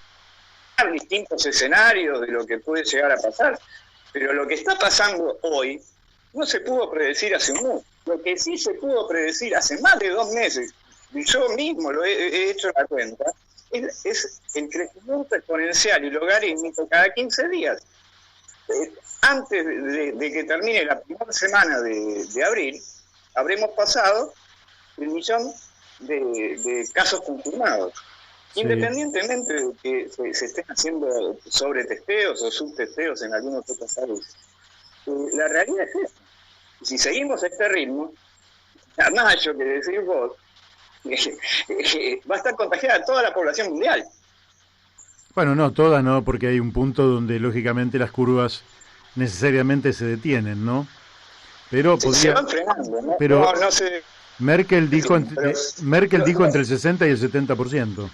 distintos escenarios de lo que puede llegar a pasar, pero lo que está pasando hoy no se pudo predecir hace un mes. Lo que sí se pudo predecir hace más de 2 meses, y yo mismo lo he hecho la cuenta, es el crecimiento exponencial y logarítmico cada 15 días. Antes de que termine la primera semana de abril, habremos pasado el 1.000.000 de casos confirmados. Sí. Independientemente de que se estén haciendo sobretesteos o subtesteos en algunos otros países. La realidad es esa. Si seguimos este ritmo, a mayo que decís vos, va a estar contagiada toda la población mundial. Bueno, no, toda no, porque hay un punto donde lógicamente las curvas necesariamente se detienen, ¿no? Pero se van frenando, ¿no? Pero no sé. Merkel dijo entre el 60 y el 70%.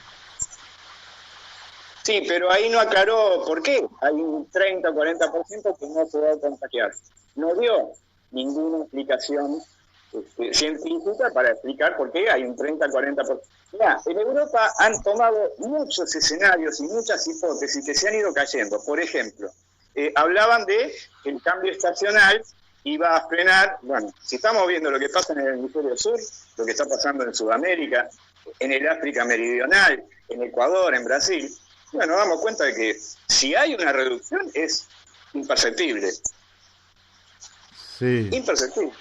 Sí, pero ahí no aclaró por qué. Hay un 30 o 40% que no se va a contagiar. No dio ninguna explicación científica para explicar por qué hay un 30-40%. Mirá, en Europa han tomado muchos escenarios y muchas hipótesis que se han ido cayendo. Por ejemplo, hablaban de que el cambio estacional iba a frenar. Bueno, si estamos viendo lo que pasa en el hemisferio sur, lo que está pasando en Sudamérica, en el África meridional, en Ecuador, en Brasil, bueno, nos damos cuenta de que si hay una reducción es imperceptible. Sí. Imperceptible.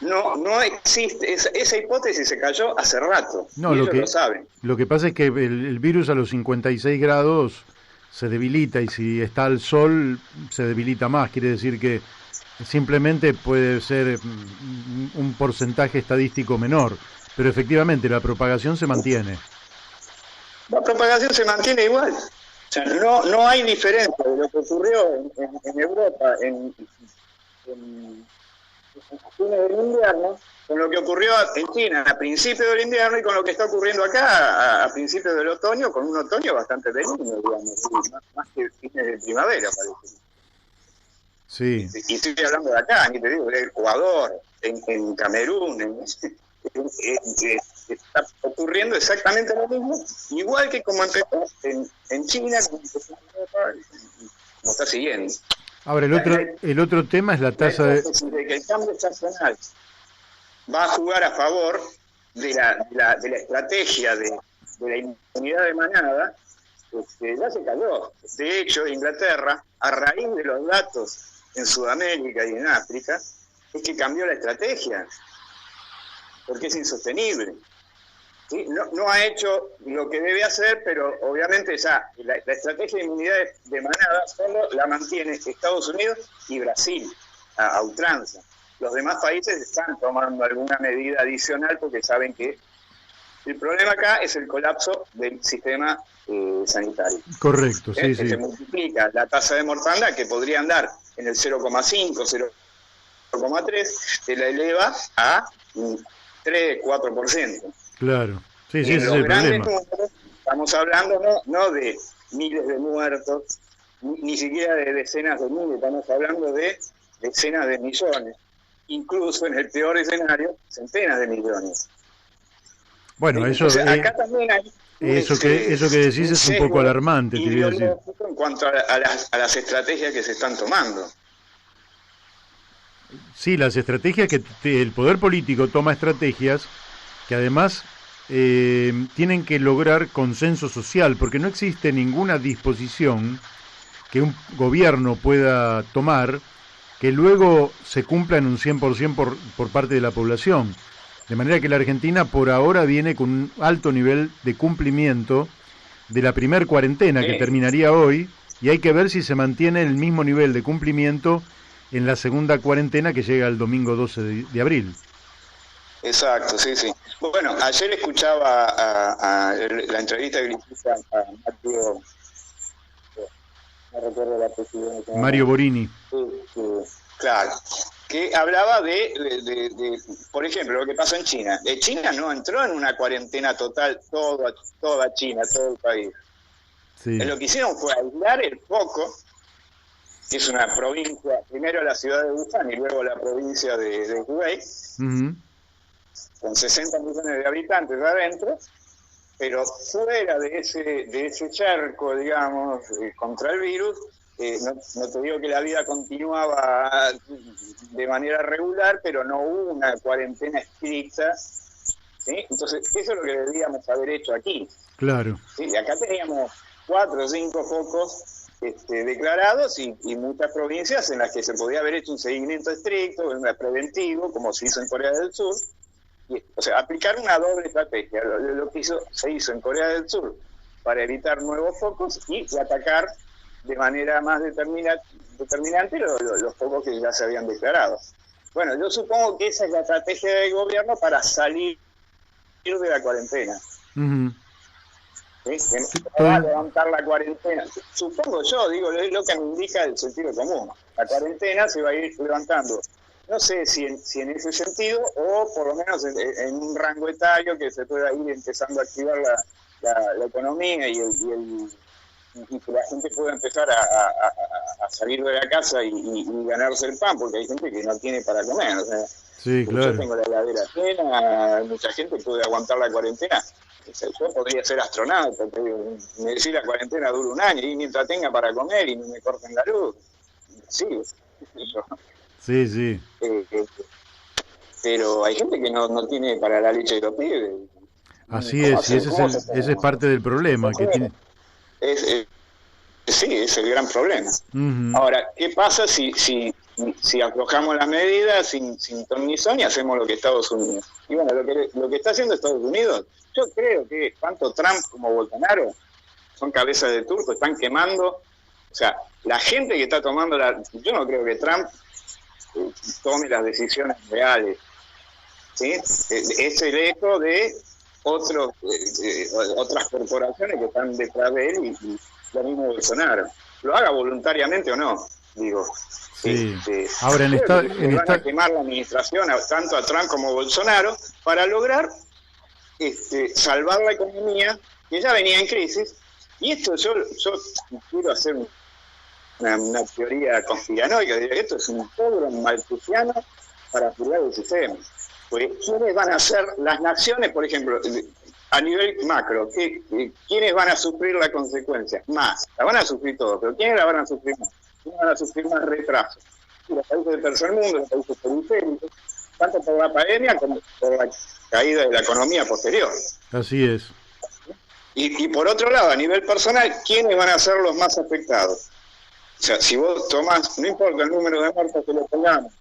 No existe, esa hipótesis se cayó hace rato, no, y ellos lo saben. Lo que pasa es que el virus a los 56 grados se debilita, y si está al sol se debilita más. Quiere decir que simplemente puede ser un porcentaje estadístico menor, pero efectivamente la propagación se mantiene. La propagación se mantiene igual. O sea, no hay diferencia de lo que ocurrió en Europa en fines del invierno, con lo que ocurrió en China a principios del invierno y con lo que está ocurriendo acá a principios del otoño, con un otoño bastante benigno, digamos, más que fines de primavera, parece. Sí. Y estoy hablando de acá, ni te digo, de Ecuador, en Camerún, está ocurriendo exactamente lo mismo, igual que como empezó en China, como empezó en Europa, como está siguiendo. Ahora, el otro tema es la tasa de que el cambio estacional va a jugar a favor de la estrategia de la inmunidad de manada, ya se cayó. De hecho, Inglaterra, a raíz de los datos en Sudamérica y en África, es que cambió la estrategia, porque es insostenible. ¿Sí? No ha hecho lo que debe hacer, pero obviamente ya la estrategia de inmunidad de manada solo la mantiene Estados Unidos y Brasil a ultranza. Los demás países están tomando alguna medida adicional porque saben que el problema acá es el colapso del sistema sanitario. Correcto, sí, sí. Se multiplica la tasa de mortandad, que podría andar en el 0,5, 0,3, se la eleva a 3-4%. Claro, sí, sí, ese es el problema. Números, estamos hablando no de miles de muertos, ni siquiera de decenas de miles, estamos hablando de decenas de millones, incluso en el peor escenario, centenas de millones. Bueno, eso, acá también hay eso que decís es un poco alarmante, te voy a decir. En cuanto a las estrategias que se están tomando. Sí, las estrategias que el poder político toma, estrategias que además tienen que lograr consenso social, porque no existe ninguna disposición que un gobierno pueda tomar que luego se cumpla en un 100% por parte de la población. De manera que la Argentina por ahora viene con un alto nivel de cumplimiento de la primer cuarentena que terminaría hoy, y hay que ver si se mantiene el mismo nivel de cumplimiento en la segunda cuarentena que llega el domingo 12 de abril. Exacto, sí, sí. Bueno, ayer escuchaba la entrevista que le hice a Mario, no recuerdo la presidenta. Mario Borini. Claro. que hablaba por ejemplo, lo que pasa en China. China no entró en una cuarentena total, toda China, todo el país. Sí. Lo que hicieron fue aislar el foco, que es una provincia, primero la ciudad de Wuhan y luego la provincia de Hubei, con 60 millones de habitantes adentro, pero fuera de ese charco, digamos, contra el virus, no te digo que la vida continuaba de manera regular, pero no hubo una cuarentena estricta, ¿sí? Entonces, eso es lo que deberíamos haber hecho aquí. Claro. ¿Sí? Acá teníamos 4 o 5 focos declarados y muchas provincias en las que se podía haber hecho un seguimiento estricto, preventivo, como se hizo en Corea del Sur. O sea, aplicar una doble estrategia, lo que se hizo en Corea del Sur para evitar nuevos focos y atacar de manera más determinante los focos que ya se habían declarado. Bueno, yo supongo que esa es la estrategia del gobierno para salir de la cuarentena. ¿Sí? Va a levantar la cuarentena. Supongo yo, digo, es lo que me indica el sentido común. La cuarentena se va a ir levantando. No sé si en ese sentido o por lo menos en un rango etario que se pueda ir empezando a activar la economía y que la gente pueda empezar a salir de la casa y ganarse el pan, porque hay gente que no tiene para comer. O sea, sí, claro. Yo tengo la heladera llena, mucha gente puede aguantar la cuarentena. O sea, yo podría ser astronauta, me decís la cuarentena dura 1 año y mientras tenga para comer y no me corten la luz. Sí, eso. Sí, sí. Pero hay gente que no tiene para la leche de los pibes. Así es, y ese es parte del problema. Que tiene... Sí, es el gran problema. Ahora, ¿qué pasa si aflojamos las medidas sin ton ni son y hacemos lo que Estados Unidos? Y bueno, lo que está haciendo Estados Unidos, yo creo que tanto Trump como Bolsonaro son cabezas de turco, están quemando. O sea, la gente que está tomando yo no creo que Trump tome las decisiones reales, ¿sí? Es el eco de otras corporaciones que están detrás de él y lo mismo Bolsonaro. Lo haga voluntariamente o no, digo. Sí. Ahora van a quemar la administración tanto a Trump como a Bolsonaro para lograr salvar la economía que ya venía en crisis. Y esto yo quiero hacer una teoría conspiranoica, de que esto es un cobro maltusiano para curar el sistema. Pues, ¿quiénes van a ser las naciones, por ejemplo, a nivel macro? ¿Quiénes van a sufrir la consecuencia? Más, la van a sufrir todos, pero ¿quiénes la van a sufrir más? ¿Quiénes van a sufrir más retraso? Los países del tercer mundo, los países periféricos, tanto por la pandemia como por la caída de la economía posterior. Así es. Y por otro lado, a nivel personal, ¿quiénes van a ser los más afectados? O sea, si vos tomás, no importa el número de muertos que le pongamos,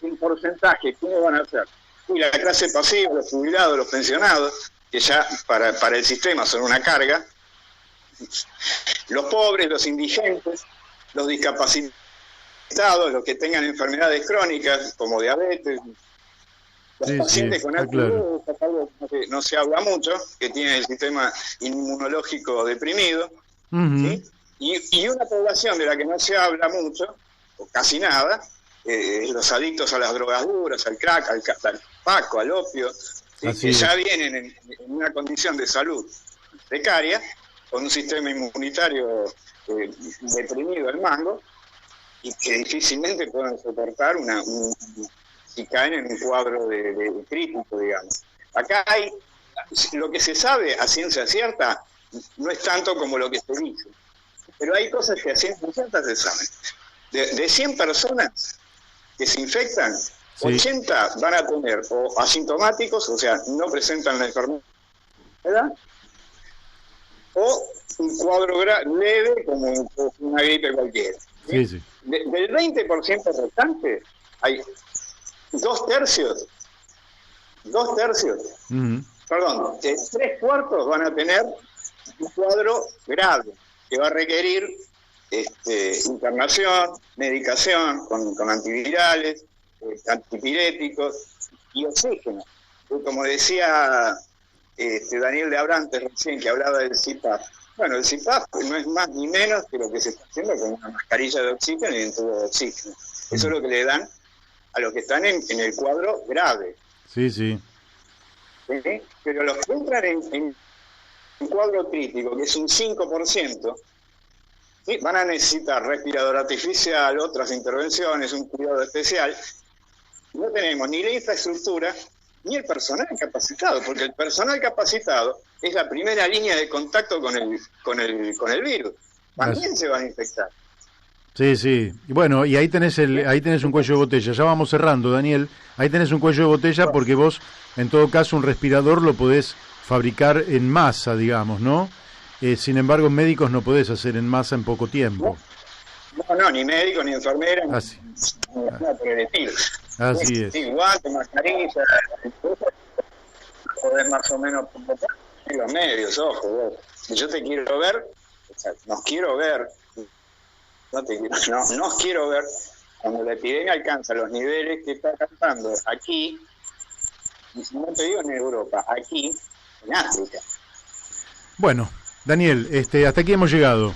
un porcentaje, ¿quiénes van a ser? Y la clase pasiva, los jubilados, los pensionados, que ya para el sistema son una carga, los pobres, los indigentes, los discapacitados, los que tengan enfermedades crónicas como diabetes, los pacientes con algo que no se habla mucho, que tienen el sistema inmunológico deprimido, ¿sí? Y una población de la que no se habla mucho, o casi nada, los adictos a las drogas duras, al crack, al paco, al opio, ¿sí? Que ya vienen en una condición de salud precaria, con un sistema inmunitario deprimido al mango, y que difícilmente pueden soportar si caen en un cuadro de crítico, digamos. Acá hay, lo que se sabe a ciencia cierta, no es tanto como lo que se dice, pero hay cosas que a ciencia cierta se saben. De 100 personas que se infectan, 80 van a tener o asintomáticos, o sea, no presentan la enfermedad, o un cuadro leve como una gripe cualquiera. ¿Sí? Del 20% restante, hay 2/3, perdón, 3/4 van a tener un cuadro grave que va a requerir internación, medicación con antivirales, antipiréticos y oxígeno. Como decía Daniel de Abrantes recién, que hablaba del CPAP. Bueno, el CPAP no es más ni menos que lo que se está haciendo con una mascarilla de oxígeno y un tubo de oxígeno. Eso es lo que le dan a los que están en el cuadro grave. Sí, sí. ¿Sí? Pero los que entran en un cuadro crítico, que es un 5%, ¿sí? Van a necesitar respirador artificial, otras intervenciones, un cuidado especial. No tenemos ni la infraestructura ni el personal capacitado, porque el personal capacitado es la primera línea de contacto con el virus. También se van a infectar. Sí, sí. Bueno, y ahí tenés un cuello de botella. Ya vamos cerrando, Daniel. Ahí tenés un cuello de botella porque vos, en todo caso, un respirador lo podés fabricar en masa, digamos, ¿no? Sin embargo, médicos no podés hacer en masa en poco tiempo. No, ni médico, ni enfermera, Así. ni nada por el estilo. Así es. Sí, guantes, mascarilla, podés más o menos convocar los medios, ojo, vos. Si yo te quiero ver, o sea, nos quiero ver, nos quiero ver, cuando la epidemia alcanza los niveles que está alcanzando aquí, y si no te digo en Europa, aquí, en África. Bueno, Daniel, hasta aquí hemos llegado.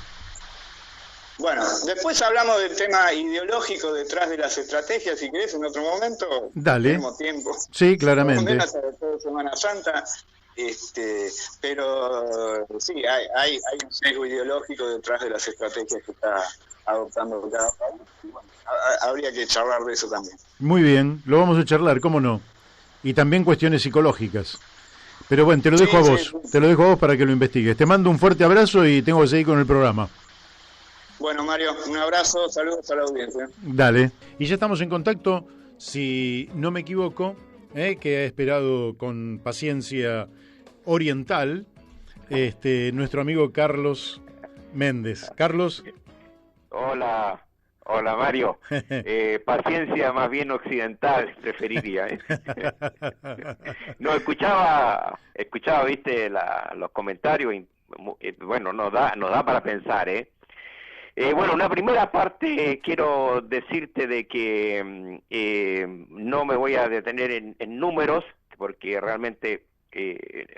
Bueno, después hablamos del tema ideológico detrás de las estrategias, si querés, en otro momento. Dale. Tenemos tiempo. Sí, claramente. Sobre todo Semana Santa, pero sí, hay un sesgo ideológico detrás de las estrategias que está adoptando cada país. Bueno, habría que charlar de eso también. Muy bien, lo vamos a charlar, cómo no. Y también cuestiones psicológicas. Pero bueno, te lo dejo a vos. Sí. Te lo dejo a vos para que lo investigues. Te mando un fuerte abrazo y tengo que seguir con el programa. Bueno, Mario, un abrazo, saludos a la audiencia. Dale. Y ya estamos en contacto, si no me equivoco, que ha esperado con paciencia oriental, nuestro amigo Carlos Méndez. Carlos. Hola Mario. Paciencia más bien occidental preferiría. No, escuchaba, viste, los comentarios, y, bueno, nos da para pensar, Bueno, una primera parte quiero decirte de que no me voy a detener en números, porque realmente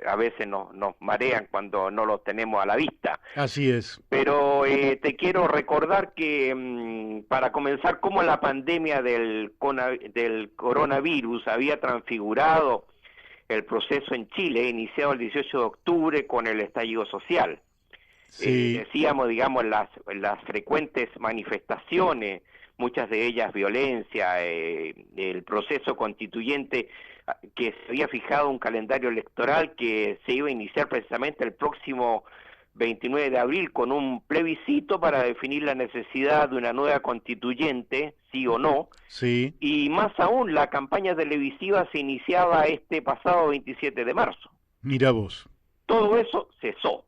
a veces nos marean cuando no los tenemos a la vista. Así es. Pero te quiero recordar que, para comenzar, cómo la pandemia del coronavirus había transfigurado el proceso en Chile, iniciado el 18 de octubre con el estallido social. Sí. Decíamos, digamos, las frecuentes manifestaciones, muchas de ellas violencia, el proceso constituyente, que se había fijado un calendario electoral que se iba a iniciar precisamente el próximo 29 de abril con un plebiscito para definir la necesidad de una nueva constituyente, sí o no. Sí. Y más aún, la campaña televisiva se iniciaba este pasado 27 de marzo. Mira vos. Todo eso cesó.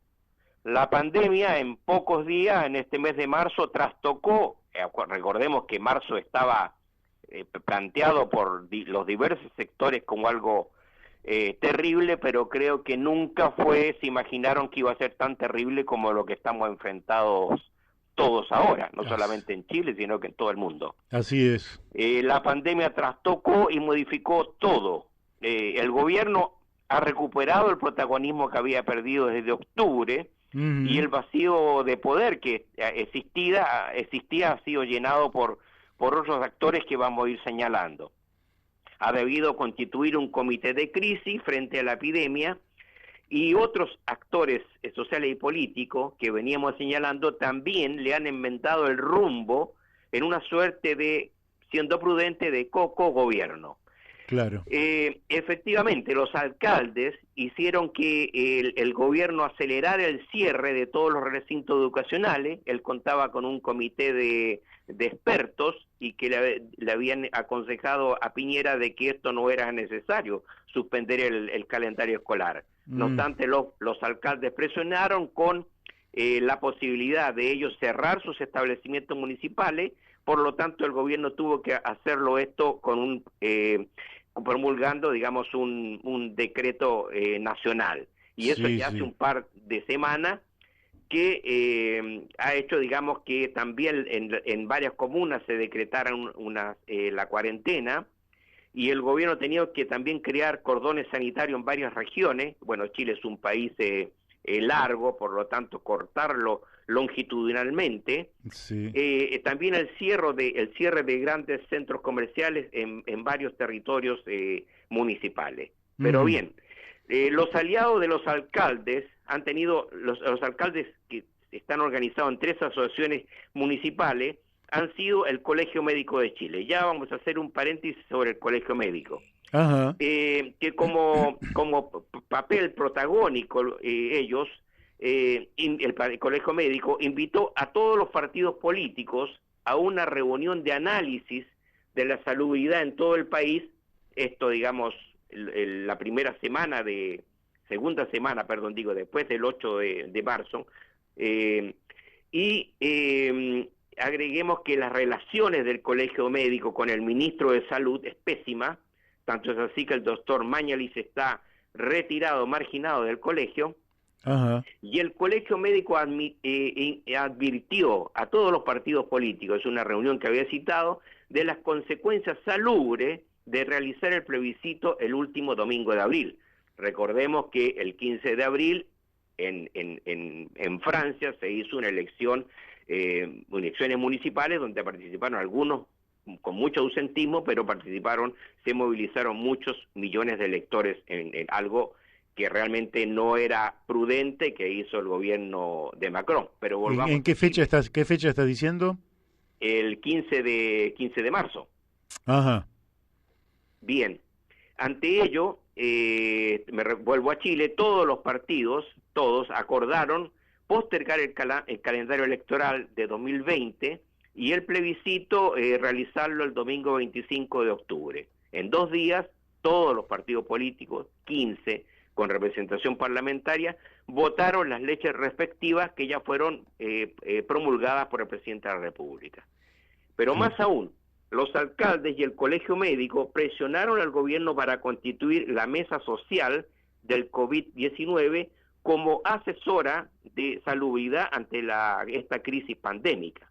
La pandemia en pocos días, en este mes de marzo, trastocó, recordemos que marzo estaba planteado por los diversos sectores como algo terrible, pero creo que nunca se imaginaron que iba a ser tan terrible como lo que estamos enfrentados todos ahora, no solamente en Chile, sino que en todo el mundo. Así es. La pandemia trastocó y modificó todo. El gobierno ha recuperado el protagonismo que había perdido desde octubre, y el vacío de poder que existía ha sido llenado por otros actores que vamos a ir señalando. Ha debido constituir un comité de crisis frente a la epidemia, y otros actores sociales y políticos que veníamos señalando también le han inventado el rumbo en una suerte de, siendo prudente, de co-gobierno. Claro. Efectivamente, los alcaldes hicieron que el gobierno acelerara el cierre de todos los recintos educacionales. Él contaba con un comité de expertos y que le habían aconsejado a Piñera de que esto no era necesario, suspender el calendario escolar. No obstante, los alcaldes presionaron con la posibilidad de ellos cerrar sus establecimientos municipales. Por lo tanto, el gobierno tuvo que hacerlo esto con promulgando, digamos, un decreto nacional. Y eso ya hace un par de semanas que ha hecho, digamos, que también en varias comunas se decretaran la cuarentena, y el gobierno ha tenido que también crear cordones sanitarios en varias regiones. Bueno, Chile es un país largo, por lo tanto cortarlo longitudinalmente. Sí. También el cierre de grandes centros comerciales en varios territorios municipales. Pero bien, los aliados de los alcaldes han tenido, los alcaldes que están organizados en 3 asociaciones municipales, han sido el Colegio Médico de Chile. Ya vamos a hacer un paréntesis sobre el Colegio Médico. Ajá. Que como papel protagónico ellos, el Colegio Médico invitó a todos los partidos políticos a una reunión de análisis de la salubridad en todo el país, esto digamos la segunda semana, después del 8 de marzo, agreguemos que las relaciones del Colegio Médico con el ministro de Salud es pésima, tanto es así que el doctor Mañalich está retirado, marginado del colegio. Ajá. Y el Colegio Médico advirtió a todos los partidos políticos, es una reunión que había citado, de las consecuencias salubres de realizar el plebiscito el último domingo de abril. Recordemos que el 15 de abril en Francia se hizo una elecciones municipales donde participaron algunos con mucho ausentismo, pero se movilizaron muchos millones de electores en algo que realmente no era prudente que hizo el gobierno de Macron. Pero volvamos. ¿En qué fecha estás diciendo? El 15 de marzo. Ajá. Bien. Ante ello, vuelvo a Chile, todos los partidos, acordaron postergar el calendario electoral de 2020 y el plebiscito realizarlo el domingo 25 de octubre. En 2 días, todos los partidos políticos, 15 con representación parlamentaria, votaron las leyes respectivas que ya fueron promulgadas por el presidente de la República. Pero más aún, los alcaldes y el Colegio Médico presionaron al gobierno para constituir la mesa social del COVID-19 como asesora de salubridad ante esta crisis pandémica.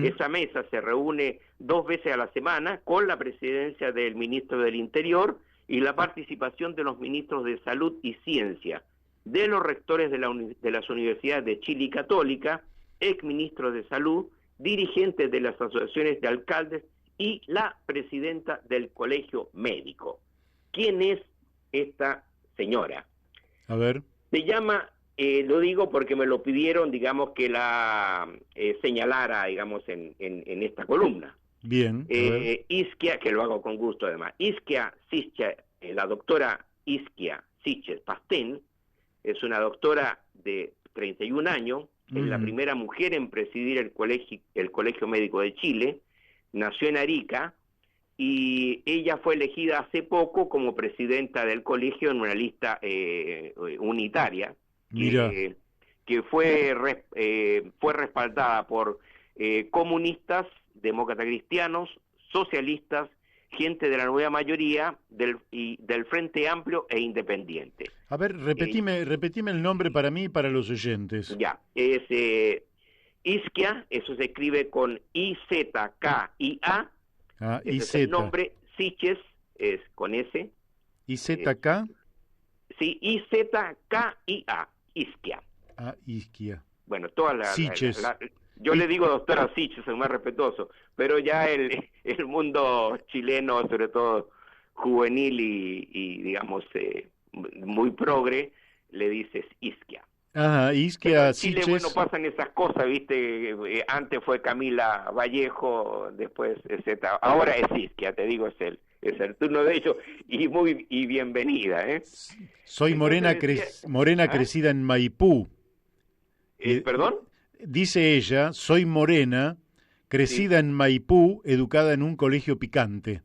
Esa mesa se reúne 2 veces a la semana con la presidencia del ministro del Interior y la participación de los ministros de Salud y Ciencia, de los rectores de las universidades de Chile y Católica, exministros de Salud, dirigentes de las asociaciones de alcaldes y la presidenta del Colegio Médico. ¿Quién es esta señora? A ver. Se llama, lo digo porque me lo pidieron, digamos, que la señalara, digamos, en esta columna. Bien. Isquia, que lo hago con gusto además, Isquia Siches, la doctora Isquia Siches Pastén, es una doctora de 31 años, es la primera mujer en presidir el Colegio Médico de Chile, nació en Arica, y ella fue elegida hace poco como presidenta del colegio en una lista unitaria, que fue respaldada por comunistas, demócratas cristianos, socialistas, gente de la nueva mayoría, del Frente Amplio e Independiente. A ver, repetime el nombre para mí y para los oyentes. Ya, es Isquia, eso se escribe con I-Z-K-I-A. Ese es el nombre. Siches es con S. ¿I-Z-K? Sí, I-Z-K-I-A. Isquia. Ah, Isquia. Bueno, toda Siches. yo le digo doctora Siches, soy más respetuoso, pero ya el mundo chileno, sobre todo juvenil y digamos, muy progre, le dices Isquia. Ajá, Isquia Siches. Chile, bueno, pasan esas cosas, ¿viste? Antes fue Camila Vallejo, después, etcétera. Ahora es Isquia, te digo, es el turno de ellos, y bienvenida, ¿eh? Soy morena crecida en Maipú. ¿Perdón? Dice ella, soy morena, crecida en Maipú, educada en un colegio picante.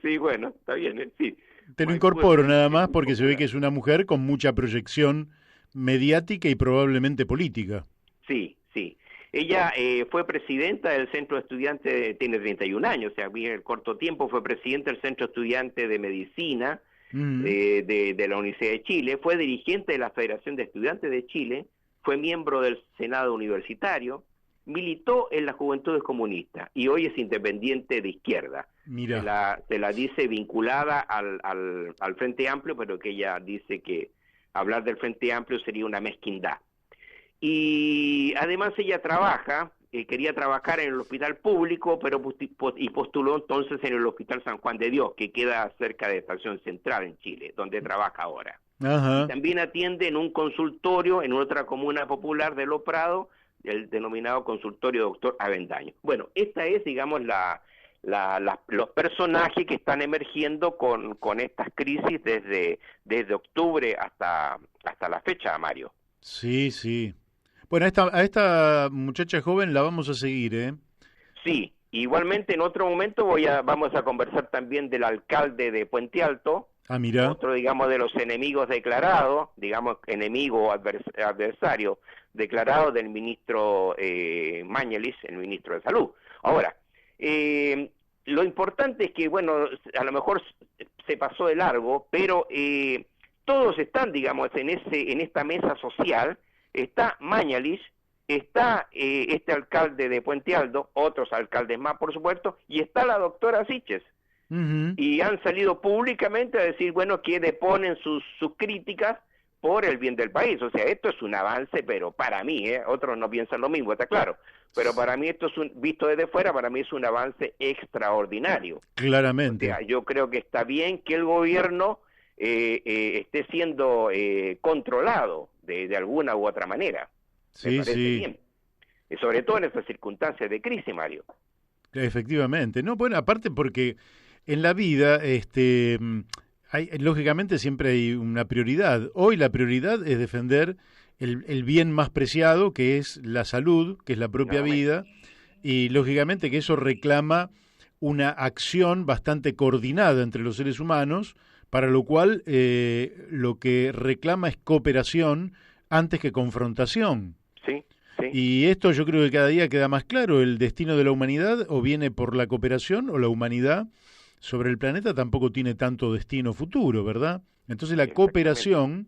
Sí, bueno, está bien, sí. Te lo incorporo nada más porque se ve que es una mujer con mucha proyección mediática y probablemente política. Sí. Ella fue presidenta del Centro de Estudiantes, tiene 31 años, o sea, en el corto tiempo fue presidenta del Centro Estudiante de Medicina de la Universidad de Chile, fue dirigente de la Federación de Estudiantes de Chile, fue miembro del Senado Universitario, militó en las Juventudes Comunistas y hoy es independiente de izquierda. Mira. Se la dice vinculada al Frente Amplio, pero que ella dice que hablar del Frente Amplio sería una mezquindad. Y además ella quería trabajar en el hospital público, pero postuló entonces en el Hospital San Juan de Dios, que queda cerca de Estación Central en Chile, donde trabaja ahora. Ajá. Y también atiende en un consultorio en otra comuna popular de Los Prados, el denominado consultorio Doctor Avendaño. Bueno, esta es, digamos, los personajes que están emergiendo con estas crisis desde octubre hasta la fecha, Mario. Sí, sí. Bueno, a esta muchacha joven la vamos a seguir, ¿eh? Sí, igualmente en otro momento vamos a conversar también del alcalde de Puente Alto, Ah, mira. otro, digamos, de los enemigos declarados, digamos, enemigo o adversario declarado del ministro Mañelis, el ministro de Salud. Ahora, lo importante es que, bueno, a lo mejor se pasó de largo, pero todos están, digamos, en esta mesa social. Está Mañalich, está este alcalde de Puente Alto, otros alcaldes más, por supuesto, y está la doctora Siches. Uh-huh. Y han salido públicamente a decir, bueno, que deponen sus críticas por el bien del país. O sea, esto es un avance, pero para mí, otros no piensan lo mismo, está claro. Pero para mí esto visto desde fuera, para mí es un avance extraordinario. Claramente. O sea, yo creo que está bien que el gobierno esté siendo controlado de alguna u otra manera. Sí, Me parece sí. bien. Y sobre todo en estas circunstancias de crisis, Mario. Efectivamente. No, bueno, aparte porque en la vida, lógicamente siempre hay una prioridad. Hoy la prioridad es defender el bien más preciado, que es la salud, que es la propia vida, y lógicamente que eso reclama una acción bastante coordinada entre los seres humanos, para lo cual lo que reclama es cooperación antes que confrontación. Sí, sí. Y esto yo creo que cada día queda más claro, el destino de la humanidad o viene por la cooperación o la humanidad sobre el planeta tampoco tiene tanto destino futuro, ¿verdad? Entonces la cooperación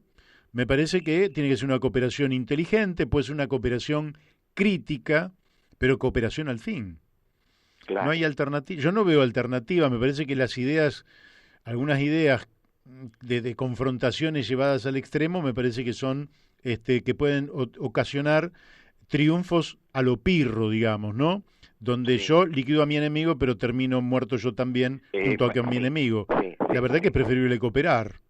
me parece que tiene que ser una cooperación inteligente, puede ser una cooperación crítica, pero cooperación al fin. Claro. No hay alternativa, yo no veo alternativa, me parece que las ideas, algunas ideas de confrontaciones llevadas al extremo, me parece que son que pueden ocasionar triunfos a lo pirro, digamos, ¿no? Donde yo liquido a mi enemigo, pero termino muerto yo también junto a mi enemigo. La verdad que es preferible cooperar.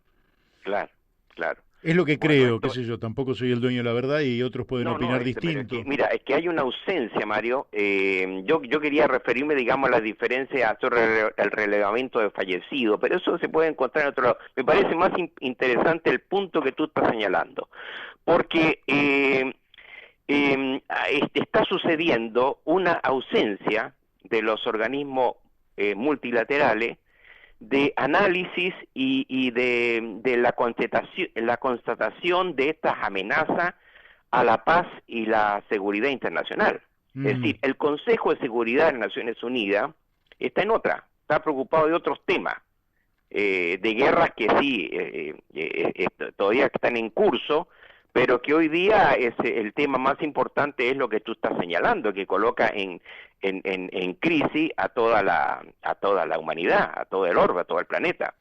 Claro, claro. Es lo que creo, qué sé yo, tampoco soy el dueño de la verdad y otros pueden opinar distinto. Mira, es que hay una ausencia, Mario. Yo quería referirme, digamos, a las diferencias sobre el relevamiento de fallecidos, pero eso se puede encontrar en otro lado. Me parece más interesante el punto que tú estás señalando, porque está sucediendo una ausencia de los organismos multilaterales de análisis y de la constatación de estas amenazas a la paz y la seguridad internacional. Es decir, el Consejo de Seguridad de Naciones Unidas está en otra, está preocupado de otros temas, de guerras que sí, todavía están en curso, pero que hoy día el tema más importante es lo que tú estás señalando, que coloca en crisis a toda la humanidad, a todo el orbe, a todo el planeta.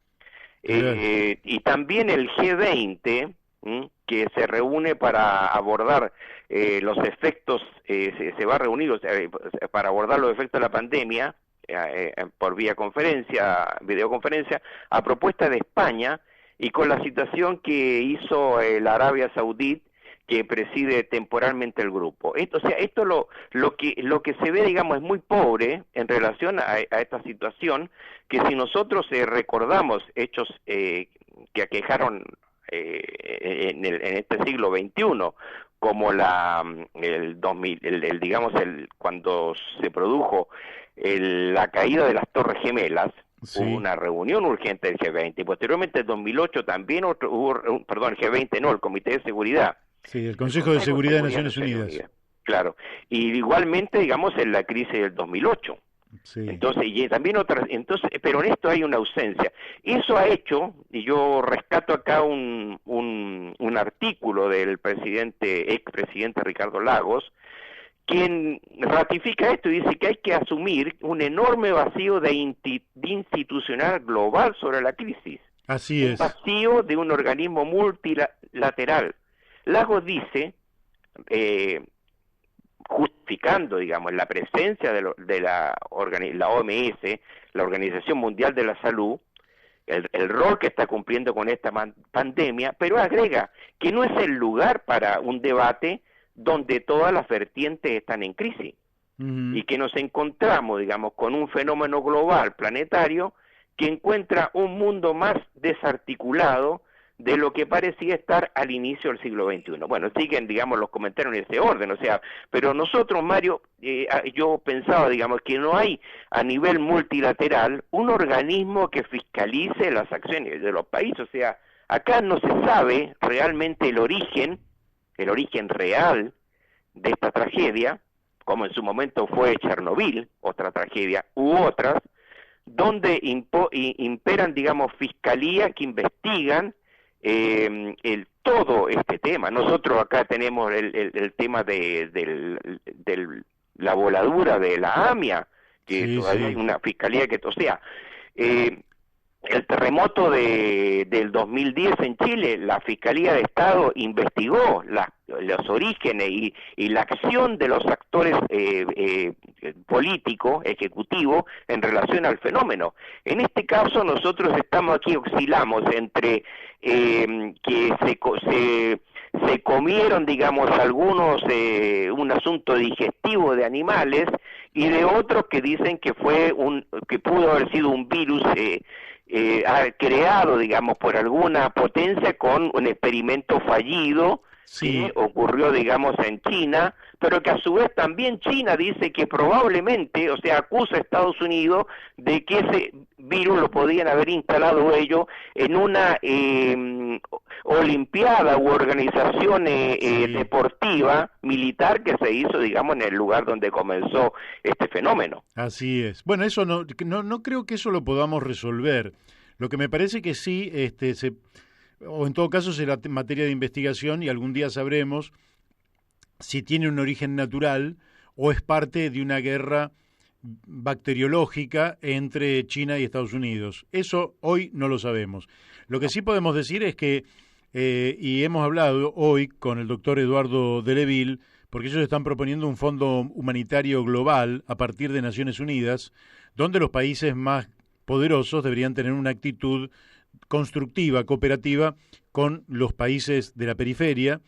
Y también el G20, que se reúne para abordar los efectos, se va a reunir para abordar los efectos de la pandemia por videoconferencia, a propuesta de España, y con la situación que hizo la Arabia Saudí, que preside temporalmente el grupo. Esto lo que se ve, digamos, es muy pobre en relación a esta situación, que si nosotros recordamos hechos que aquejaron en este siglo XXI, como el 2000, cuando se produjo la caída de las Torres Gemelas. Sí. Hubo una reunión urgente del G20 y posteriormente en 2008 también el G20 no, el Comité de Seguridad. Sí, el Consejo de Seguridad de Naciones Unidas. Claro, y igualmente, digamos, en la crisis del 2008. Sí. Entonces, y también pero en esto hay una ausencia. Eso ha hecho, y yo rescato acá un artículo del expresidente Ricardo Lagos, quien ratifica esto y dice que hay que asumir un enorme vacío de institucional global sobre la crisis. Así es. Vacío de un organismo multilateral. Lagos dice, justificando, digamos, la presencia de la OMS, la Organización Mundial de la Salud, el rol que está cumpliendo con esta pandemia, pero agrega que no es el lugar para un debate donde todas las vertientes están en crisis, y que nos encontramos, digamos, con un fenómeno global, planetario, que encuentra un mundo más desarticulado de lo que parecía estar al inicio del siglo XXI. Bueno, siguen, digamos, los comentarios en ese orden, o sea, pero nosotros, Mario, yo pensaba, digamos, que no hay a nivel multilateral un organismo que fiscalice las acciones de los países, o sea, acá no se sabe realmente el origen real de esta tragedia, como en su momento fue Chernobyl, otra tragedia, u otras, donde imperan, digamos, fiscalías que investigan todo este tema. Nosotros acá tenemos el tema de la voladura de la AMIA, que sí, todavía hay una fiscalía que, o sea, el terremoto del 2010 en Chile, la Fiscalía de Estado investigó los orígenes y la acción de los actores políticos, ejecutivos, en relación al fenómeno. En este caso nosotros estamos aquí, oscilamos entre que se comieron, digamos, algunos un asunto digestivo de animales, y de otros que dicen que que pudo haber sido un virus creado, digamos, por alguna potencia con un experimento fallido, sí, que ocurrió, digamos, en China, pero que a su vez también China dice que probablemente, o sea, acusa a Estados Unidos de que ese virus lo podían haber instalado ellos en una olimpiada u organización deportiva militar que se hizo, digamos, en el lugar donde comenzó este fenómeno. Así es. Bueno, eso no creo que eso lo podamos resolver. Lo que me parece que sí, o en todo caso será materia de investigación, y algún día sabremos si tiene un origen natural o es parte de una guerra bacteriológica entre China y Estados Unidos. Eso hoy no lo sabemos. Lo que sí podemos decir es que, y hemos hablado hoy con el doctor Eduardo Deleville, porque ellos están proponiendo un fondo humanitario global a partir de Naciones Unidas, donde los países más poderosos deberían tener una actitud constructiva, cooperativa con los países de la periferia,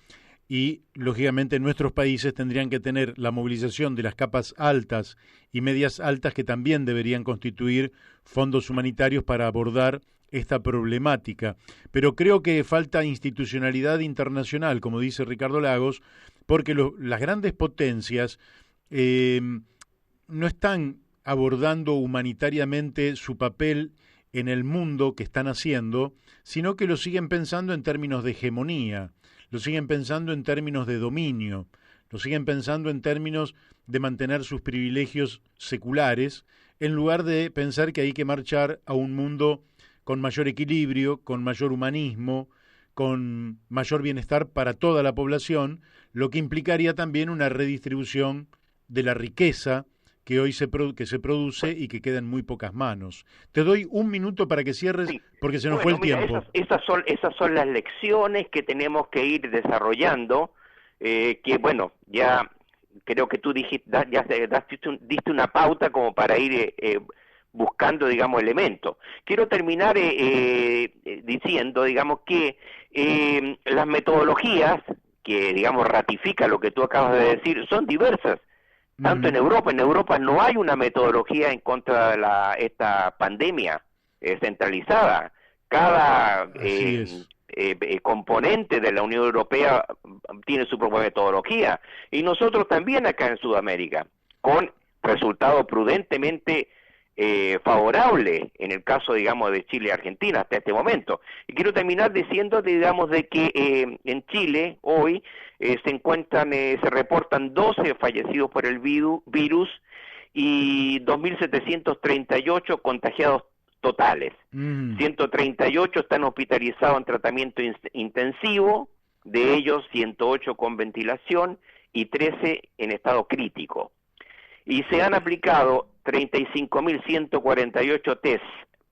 y lógicamente nuestros países tendrían que tener la movilización de las capas altas y medias altas, que también deberían constituir fondos humanitarios para abordar esta problemática. Pero creo que falta institucionalidad internacional, como dice Ricardo Lagos, porque las grandes potencias no están abordando humanitariamente su papel en el mundo que están haciendo, sino que lo siguen pensando en términos de hegemonía, lo siguen pensando en términos de dominio, lo siguen pensando en términos de mantener sus privilegios seculares, en lugar de pensar que hay que marchar a un mundo con mayor equilibrio, con mayor humanismo, con mayor bienestar para toda la población, lo que implicaría también una redistribución de la riqueza que hoy se produce y que queda en muy pocas manos. Te doy un minuto para que cierres, sí, porque se nos fue el tiempo. Esas son las lecciones que tenemos que ir desarrollando, que bueno, ya creo que tú diste una pauta como para ir buscando, digamos, elementos. Quiero terminar diciendo, digamos, que las metodologías que, digamos, ratifican lo que tú acabas de decir, son diversas. Tanto en Europa no hay una metodología en contra de esta pandemia centralizada. Cada componente de la Unión Europea tiene su propia metodología, y nosotros también acá en Sudamérica, con resultados prudentemente favorable en el caso, digamos, de Chile y Argentina hasta este momento. Y quiero terminar diciendo, digamos, de que en Chile hoy se reportan 12 fallecidos por el virus y 2.738 contagiados totales. 138 están hospitalizados en tratamiento intensivo, de ellos 108 con ventilación y 13 en estado crítico. Y se han aplicado 35.148 test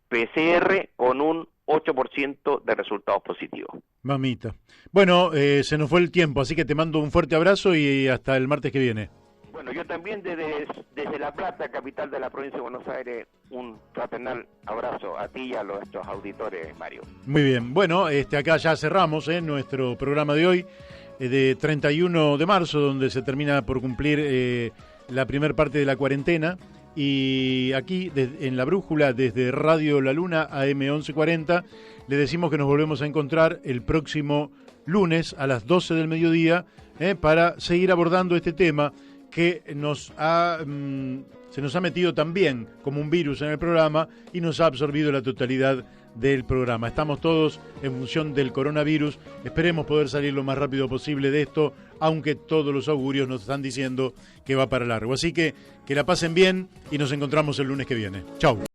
PCR con un 8% de resultados positivos. Mamita. Bueno, se nos fue el tiempo, así que te mando un fuerte abrazo y hasta el martes que viene. Bueno, yo también desde La Plata, capital de la provincia de Buenos Aires, un fraternal abrazo a ti y a nuestros auditores, Mario. Muy bien, bueno, acá ya cerramos nuestro programa de hoy, de 31 de marzo, donde se termina por cumplir la primer parte de la cuarentena. Y aquí en La Brújula, desde Radio La Luna, AM 1140, le decimos que nos volvemos a encontrar el próximo lunes a las 12 del mediodía para seguir abordando este tema que se nos ha metido también como un virus en el programa y nos ha absorbido la totalidad del programa. Estamos todos en función del coronavirus, esperemos poder salir lo más rápido posible de esto, aunque todos los augurios nos están diciendo que va para largo. Así que la pasen bien y nos encontramos el lunes que viene. Chau.